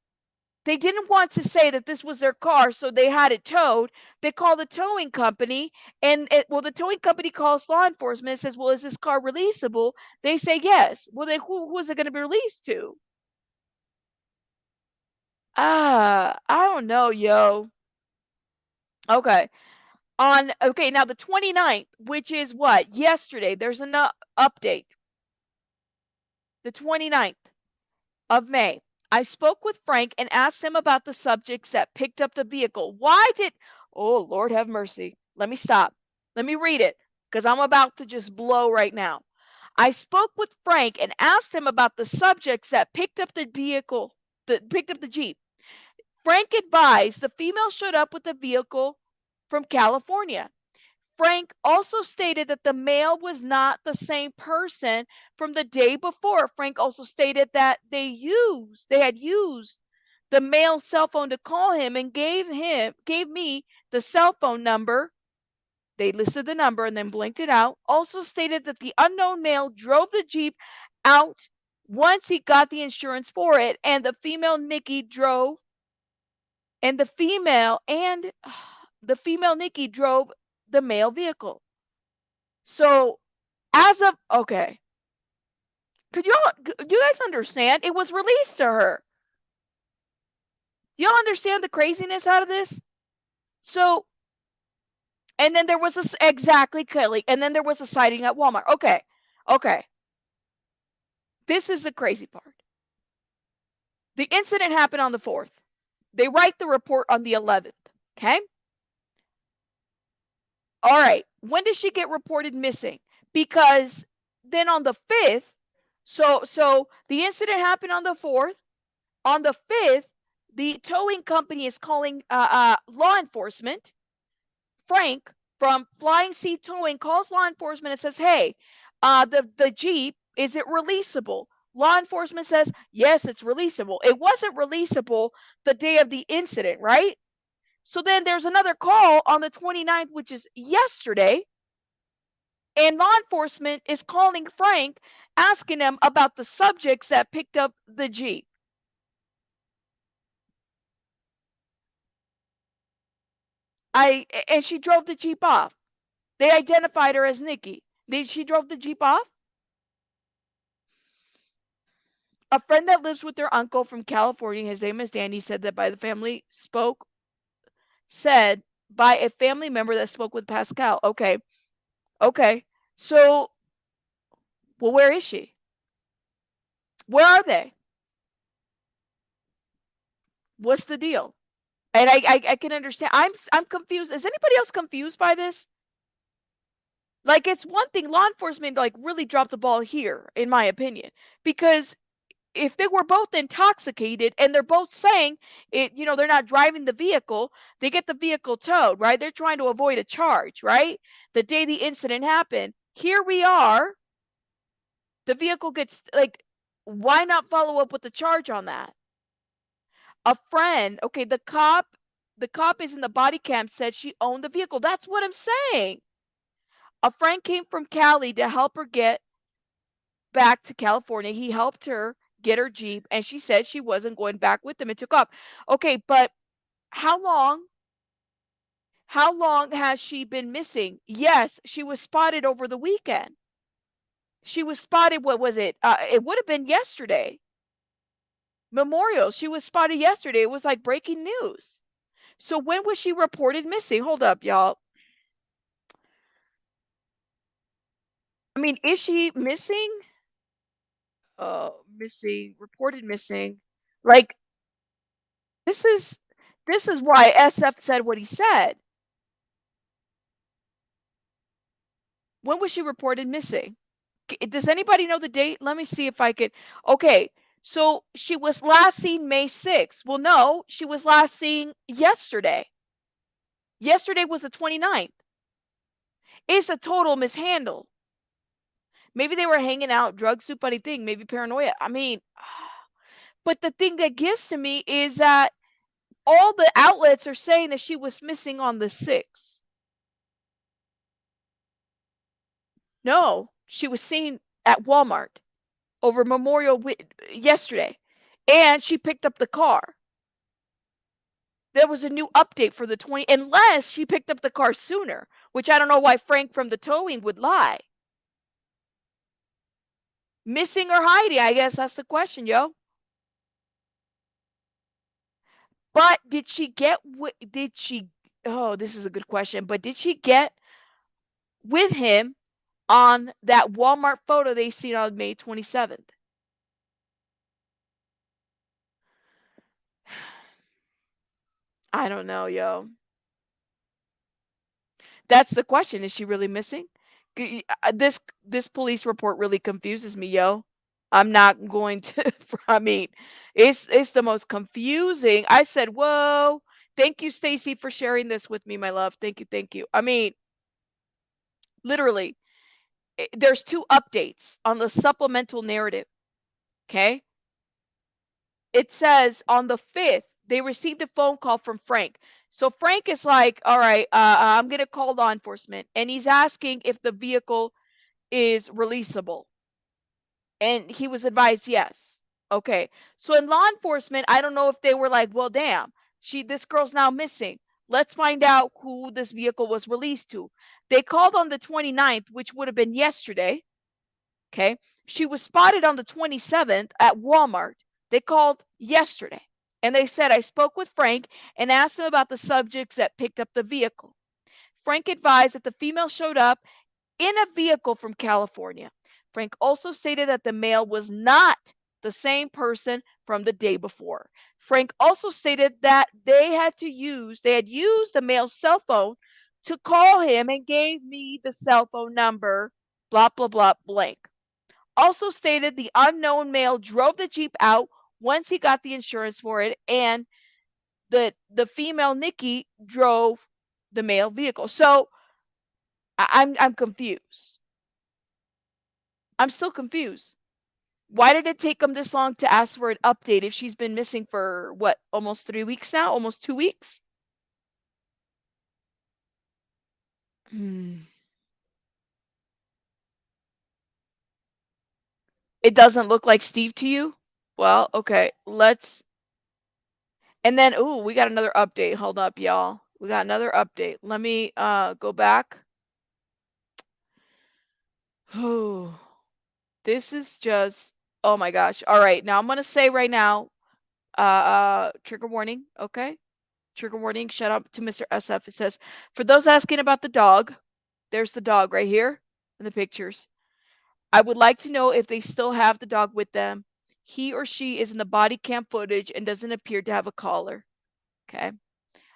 They didn't want to say that this was their car, so they had it towed. They call the towing company, and the towing company calls law enforcement and says, well, is this car releasable? They say yes. Well, then who is it going to be released to? I don't know, yo. Okay. Now the 29th, which is what? Yesterday, there's an update. The 29th of May. I spoke with Frank and asked him about the subjects that picked up the vehicle. Oh, Lord have mercy. Let me stop. Let me read it because I'm about to just blow right now. I spoke with Frank and asked him about the subjects that picked up the vehicle, that picked up the Jeep. Frank advised the female showed up with the vehicle from California. Frank also stated that the male was not the same person from the day before. Frank also stated that they had used the male's cell phone to call him and gave me the cell phone number. They listed the number and then blinked it out. Also stated that the unknown male drove the Jeep out once he got the insurance for it, and the female Nikki drove the male vehicle. So, okay. Do you guys understand? It was released to her. Y'all understand the craziness out of this? So, and then there was exactly, Kelly, and then there was a sighting at Walmart. Okay. This is the crazy part. The incident happened on the 4th. They write the report on the 11th. Okay? All right. When did she get reported missing? Because then on the 5th, so the incident happened on the 4th. On the 5th, the towing company is calling law enforcement. Frank from Flying C Towing calls law enforcement and says, hey, the Jeep, is it releasable? Law enforcement says, yes, it's releasable. It wasn't releasable the day of the incident, right? So then there's another call on the 29th, which is yesterday, and law enforcement is calling Frank, asking him about the subjects that picked up the Jeep. And she drove the Jeep off. They identified her as Nikki. She drove the Jeep off? A friend that lives with their uncle from California, his name is Danny, said by a family member that spoke with Pascal. Okay. So, well, where is she? Where are they? What's the deal? And I can understand. I'm confused. Is anybody else confused by this? Like, it's one thing, law enforcement really dropped the ball here, in my opinion, because if they were both intoxicated and they're both saying it, they're not driving the vehicle, they get the vehicle towed, right? They're trying to avoid a charge, right? The day the incident happened. Here we are. The vehicle gets why not follow up with the charge on that? A friend, okay, the cop is in the body cam, said she owned the vehicle. That's what I'm saying. A friend came from Cali to help her get back to California. He helped her get her Jeep, and she said she wasn't going back with them and took off. Okay, but how long has she been missing? Yes, she was spotted over the weekend. She was spotted, what was it? It would have been yesterday. Memorial. She was spotted yesterday. It was like breaking news. So when was she reported missing? Hold up, y'all. I mean, is she missing? Reported missing. Like, this is why SF said what he said. When was she reported missing? Does anybody know the date? Let me see if I could. Okay, so she was last seen May 6th. Well, no, she was last seen yesterday. Yesterday was the 29th. It's a total mishandle. Maybe they were hanging out, drugs do funny thing, maybe paranoia. I mean, but the thing that gets to me is that all the outlets are saying that she was missing on the 6th. No, she was seen at Walmart over Memorial yesterday, and she picked up the car. There was a new update for the 20, unless she picked up the car sooner, which I don't know why Frank from the towing would lie. Missing or hiding, I guess that's the question, yo. But did she get, oh, this is a good question, but did she get with him on that Walmart photo they seen on May 27th? I don't know, yo. That's the question. Is she really missing? This police report really confuses me, yo. I'm not going to. I mean, it's the most confusing. I said, "Whoa!" Thank you, Stacy, for sharing this with me, my love. Thank you, thank you. I mean, literally, there's two updates on the supplemental narrative. Okay, it says on the 5th they received a phone call from Frank. So Frank is like, "All right, I'm gonna call law enforcement," and he's asking if the vehicle is releasable. And he was advised yes. Okay. So in law enforcement, I don't know if they were like, well, damn, this girl's now missing. Let's find out who this vehicle was released to. They called on the 29th, which would have been yesterday. Okay. She was spotted on the 27th at Walmart. They called yesterday. And they said, I spoke with Frank and asked him about the subjects that picked up the vehicle. Frank advised that the female showed up in a vehicle from California. Frank also stated that the male was not the same person from the day before. Frank also stated that they had used the male's cell phone to call him and gave me the cell phone number, blah, blah, blah, blank. Also stated the unknown male drove the Jeep out once he got the insurance for it, and the female Nikki drove the male vehicle. So I'm confused. I'm still confused. Why did it take them this long to ask for an update if she's been missing for what, almost 3 weeks now? Almost 2 weeks? It doesn't look like Steve to you? Well, okay, let's. And then, ooh, we got another update. Hold up, y'all. We got another update. Let me go back. Oh, this is just, oh my gosh. All right, now I'm going to say right now, trigger warning, okay? Trigger warning. Shout out to Mr. SF. It says, for those asking about the dog, there's the dog right here in the pictures. I would like to know if they still have the dog with them. He or she is in the body cam footage and doesn't appear to have a collar. Okay.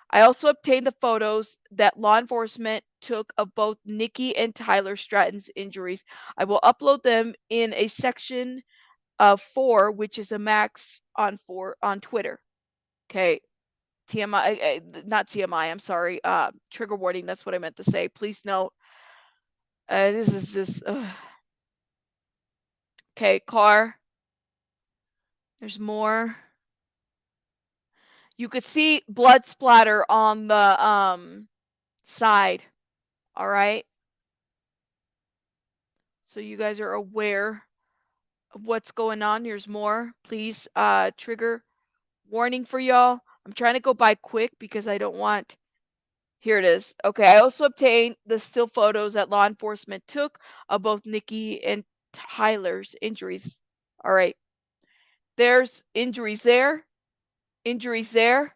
I also obtained the photos that law enforcement took of both Nikki and Tyler Stratton's injuries. I will upload them in a section of 4, which is a max on 4 on Twitter. Okay. TMI, not TMI, I'm sorry. Trigger warning, that's what I meant to say. Please note, this is just, okay, car. There's more. You could see blood splatter on the side. All right. So you guys are aware of what's going on. Here's more. Please, trigger warning for y'all. I'm trying to go by quick because I don't want. Here it is. Okay, I also obtained the still photos that law enforcement took of both Nikki and Tyler's injuries. All right. There's injuries there, injuries there,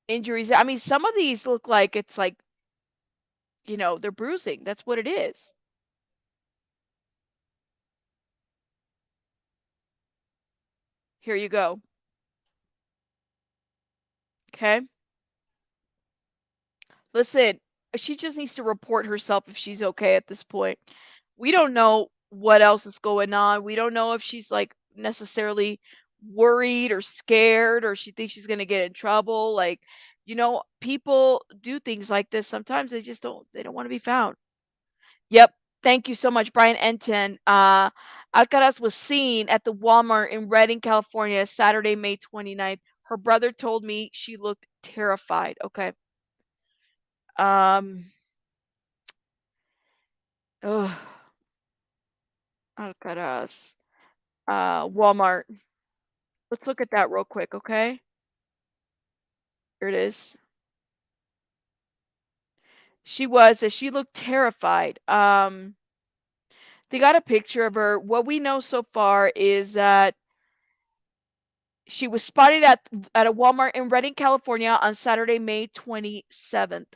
injuries. I mean, some of these look like it's like, they're bruising. That's what it is. Here you go. Okay. Listen, she just needs to report herself if she's okay at this point. We don't know what else is going on. We don't know if she's like necessarily worried or scared or she thinks she's going to get in trouble. Like, people do things like this. Sometimes they don't want to be found. Yep. Thank you so much, Brian Enton. Alcaraz was seen at the Walmart in Redding, California, Saturday, May 29th. Her brother told me she looked terrified. Okay. Um, ugh, Alcaraz. Walmart. Let's look at that real quick, okay? Here it is. She looked terrified. They got a picture of her. What we know so far is that she was spotted at a Walmart in Redding, California on Saturday, May 27th.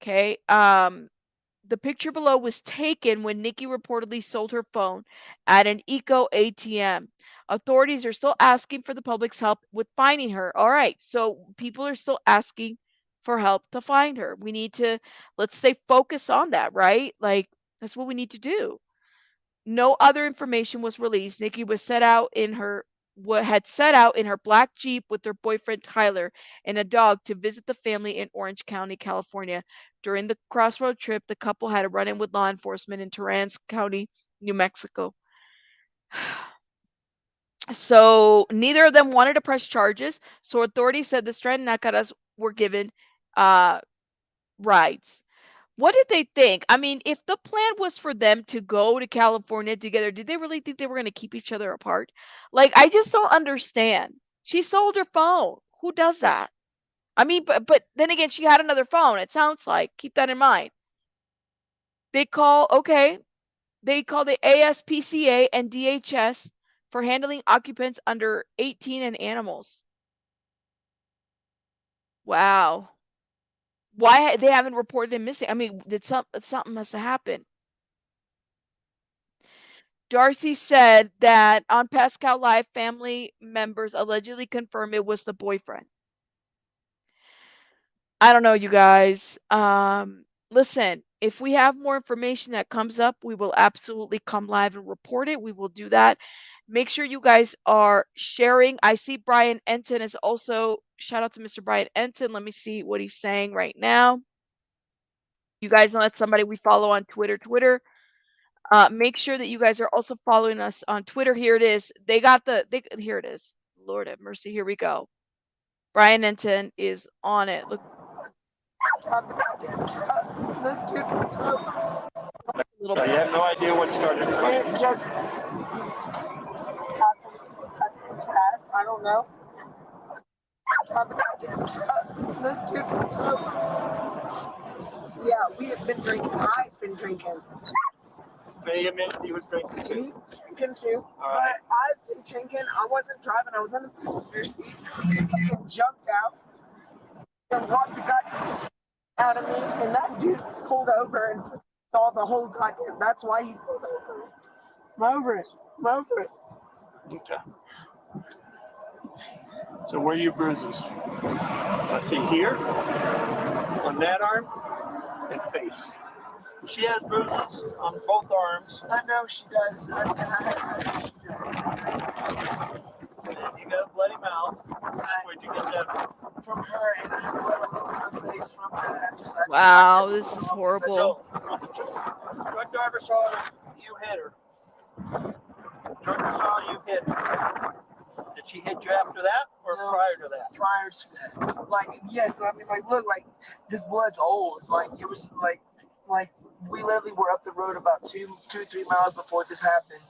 Okay. The picture below was taken when Nikki reportedly sold her phone at an ecoATM. Authorities are still asking for the public's help with finding her. All right, so people are still asking for help to find her. Let's stay focused on that, right? Like, that's what we need to do. No other information was released. Nikki was had set out in her black Jeep with her boyfriend Tyler and a dog to visit the family in Orange County, California. During the crossroad trip, the couple had a run-in with law enforcement in Torrance County, New Mexico. So neither of them wanted to press charges. So authorities said the Stratton Alcaraz were given rides. What did they think? I mean, if the plan was for them to go to California together, did they really think they were going to keep each other apart? Like, I just don't understand. She sold her phone. Who does that? I mean, but then again, she had another phone. It sounds like. Keep that in mind. They call the ASPCA and DHS for handling occupants under 18 and animals. Wow. Why they haven't reported him missing? I mean, something must have happened. Darcy said that on Pascal Live, family members allegedly confirmed it was the boyfriend. I don't know, you guys. Listen, if we have more information that comes up, we will absolutely come live and report it. We will do that. Make sure you guys are sharing. I see Brian Enton is also, shout out to Mr. Brian Enton. Let me see what he's saying right now. You guys know that's somebody we follow on Twitter. Make sure that you guys are also following us on Twitter. Here it is. Here it is. Lord have mercy. Here we go. Brian Enton is on it. Look. This dude. Little So you have no idea what started it. It just happens fast. I don't know. On the goddamn truck. This dude. Yeah, we have been drinking. I've been drinking. May admit he was drinking too. He was drinking too. All right. But I've been drinking. I wasn't driving. I was in the passenger seat. He fucking jumped out and brought the goddamn shit out of me. And that dude pulled over and saw the whole goddamn. That's why he pulled over. I'm over it. I'm over it. Okay. So where are your bruises? Let's see here, on that arm, and face. She has bruises on both arms. I know she does. I know she does. And you got a bloody mouth. Where'd you get that from her? And I had blood all over my face from that. Wow, this is horrible. Truck driver saw you hit her. Trucker saw you hit her. Did she hit you after that or prior to that? Prior to that. Like, yes, I mean, like, look, like, this blood's old. Like, it was like we literally were up the road about 2-3 miles before this happened.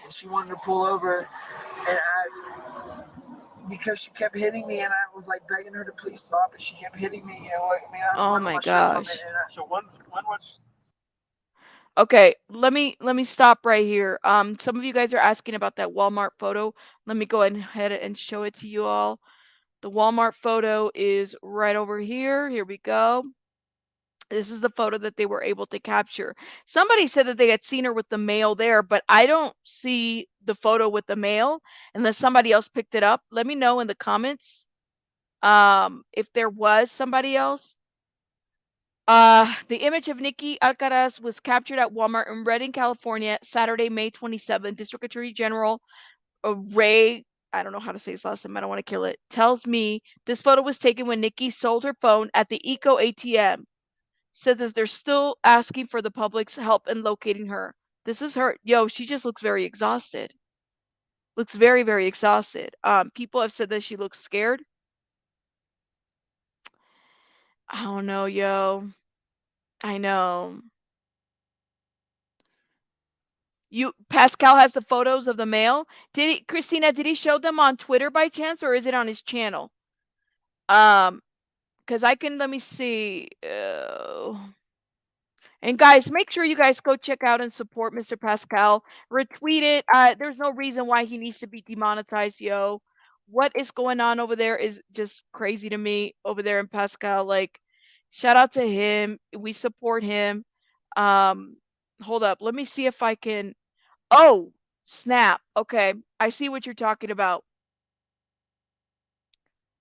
And she wanted to pull over. And because she kept hitting me, and I was like begging her to please stop, and she kept hitting me. And like, I mean, I oh my gosh. So when was? Okay, let me stop right here. Some of you guys are asking about that Walmart photo. Let me go ahead and show it to you all. The Walmart photo is right over here. Here we go. This is the photo that they were able to capture. Somebody said that they had seen her with the male there, but I don't see the photo with the male unless somebody else picked it up. Let me know in the comments if there was somebody else. The image of Nikki Alcaraz was captured at Walmart in Redding, California, Saturday, May 27. District Attorney General Ray, I don't know how to say his last name, I don't want to kill it, tells me this photo was taken when Nikki sold her phone at the ecoATM. Says that they're still asking for the public's help in locating her. This is her. Yo, she just looks very exhausted. Looks very, very exhausted. People have said that she looks scared. I don't know, yo. I know. Pascal has the photos of the mail. Christina, did he show them on Twitter by chance, or is it on his channel? Because let me see. And guys, make sure you guys go check out and support Mr. Pascal. Retweet it. There's no reason why he needs to be demonetized, yo. What is going on over there is just crazy to me over there in Pascal. Like, shout out to him. We support him. Hold up. Let me see if I can. Oh, snap. Okay. I see what you're talking about.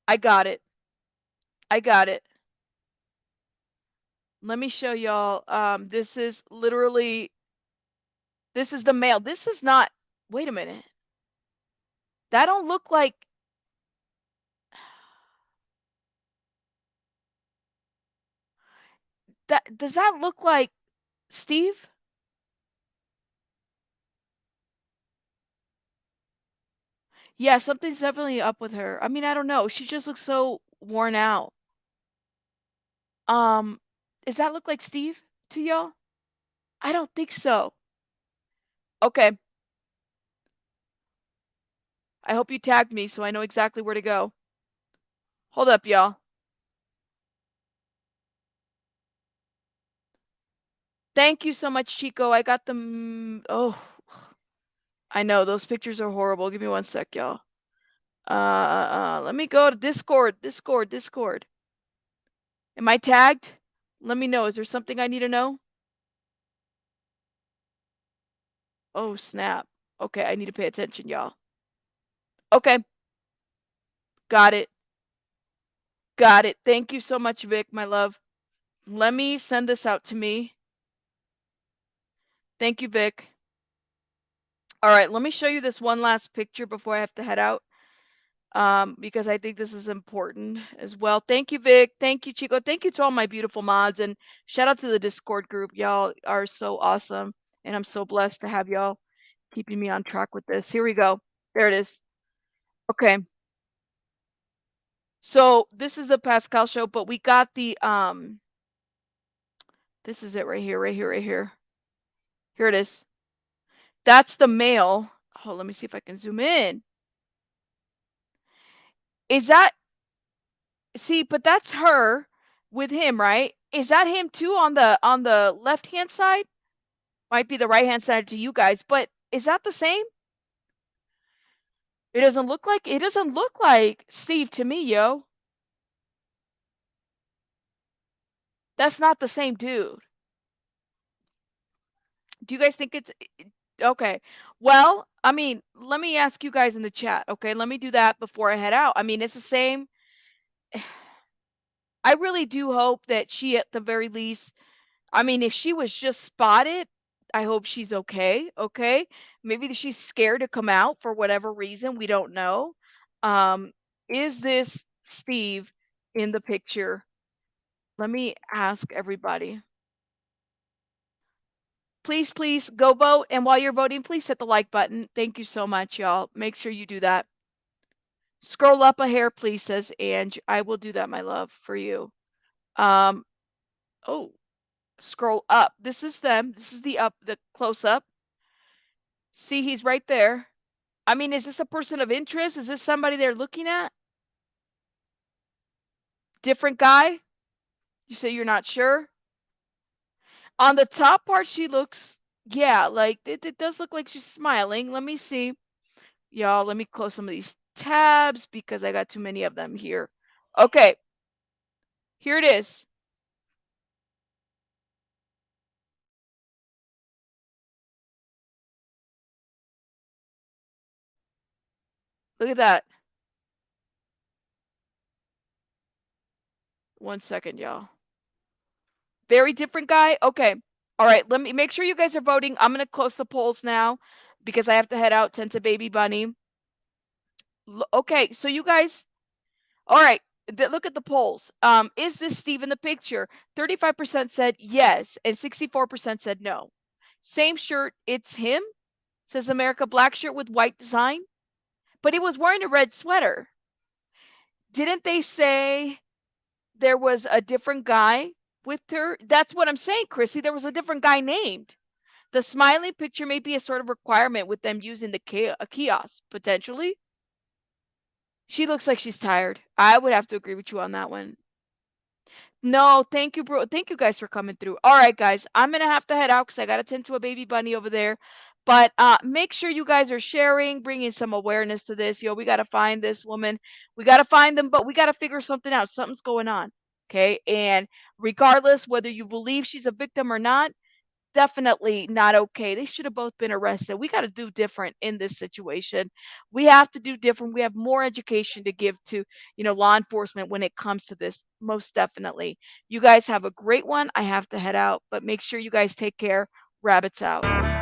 I got it. I got it. Let me show y'all. This is literally, this is the mail. This is not, wait a minute. That don't look like, does that look like Steve? Yeah, something's definitely up with her. I mean, I don't know. She just looks so worn out. Um, does that look like Steve to y'all? I don't think so. Okay. I hope you tagged me so I know exactly where to go. Hold up, y'all. Thank you so much, Chico. I got them. Oh, I know those pictures are horrible. Give me one sec, y'all. Let me go to Discord. Am I tagged? Let me know. Is there something I need to know? Oh, snap. Okay, I need to pay attention, y'all. Okay. Got it. Got it. Thank you so much, Vic, my love. Let me send this out to me. Thank you, Vic. All right, let me show you this one last picture before I have to head out. Because I think this is important as well. Thank you, Vic. Thank you, Chico. Thank you to all my beautiful mods, and shout out to the Discord group. Y'all are so awesome, and I'm so blessed to have y'all keeping me on track with this. Here we go. There it is. Okay. So this is the Pascal show, but we got the this is it right here, right here, right here. Here it is. That's the mail. Oh, let me see if I can zoom in. Is that, see, but that's her with him, right? Is that him too on the left-hand side? Might be the right-hand side to you guys, but is that the same? It doesn't look like Steve to me, yo. That's not the same dude. Do you guys think it's okay? Well, I mean, let me ask you guys in the chat, okay? Let me do that before I head out. I mean, it's the same. I really do hope that she, at the very least, I mean, if she was just spotted, I hope she's okay. Okay. Maybe she's scared to come out for whatever reason. We don't know. Um, is this Steve in the picture? Let me ask everybody. Please, please go vote. And while you're voting, please hit the like button. Thank you so much, y'all. Make sure you do that. Scroll up a hair, please, says Ange. I will do that, my love, for you. Oh, scroll up. This is them. This is the close up. See, he's right there. I mean, is this a person of interest? Is this somebody they're looking at? Different guy? You say you're not sure? On the top part, she looks, yeah, like it does look like she's smiling. Let me see. Y'all, let me close some of these tabs because I got too many of them here. Okay. Here it is. Look at that. One second, y'all. Very different guy? Okay. All right. Let me make sure you guys are voting. I'm going to close the polls now because I have to head out, tend to baby bunny. Okay. So you guys, all right. Look at the polls. Is this Steve in the picture? 35% said yes, and 64% said no. Same shirt. It's him. Says America, black shirt with white design. But he was wearing a red sweater. Didn't they say there was a different guy with her? That's what I'm saying, Chrissy. There was a different guy named. The smiling picture may be a sort of requirement with them using the kiosk, potentially. She looks like she's tired. I would have to agree with you on that one. No, thank you, bro. Thank you guys for coming through. All right, guys. I'm going to have to head out because I got to tend to a baby bunny over there. But make sure you guys are sharing, bringing some awareness to this. Yo, we got to find this woman. We got to find them, but we got to figure something out. Something's going on. Okay. And regardless whether you believe she's a victim or not, definitely not okay. They should have both been arrested. We got to do different in this situation. We have to do different. We have more education to give to, law enforcement when it comes to this. Most definitely. You guys have a great one. I have to head out, but make sure you guys take care. Rabbits out.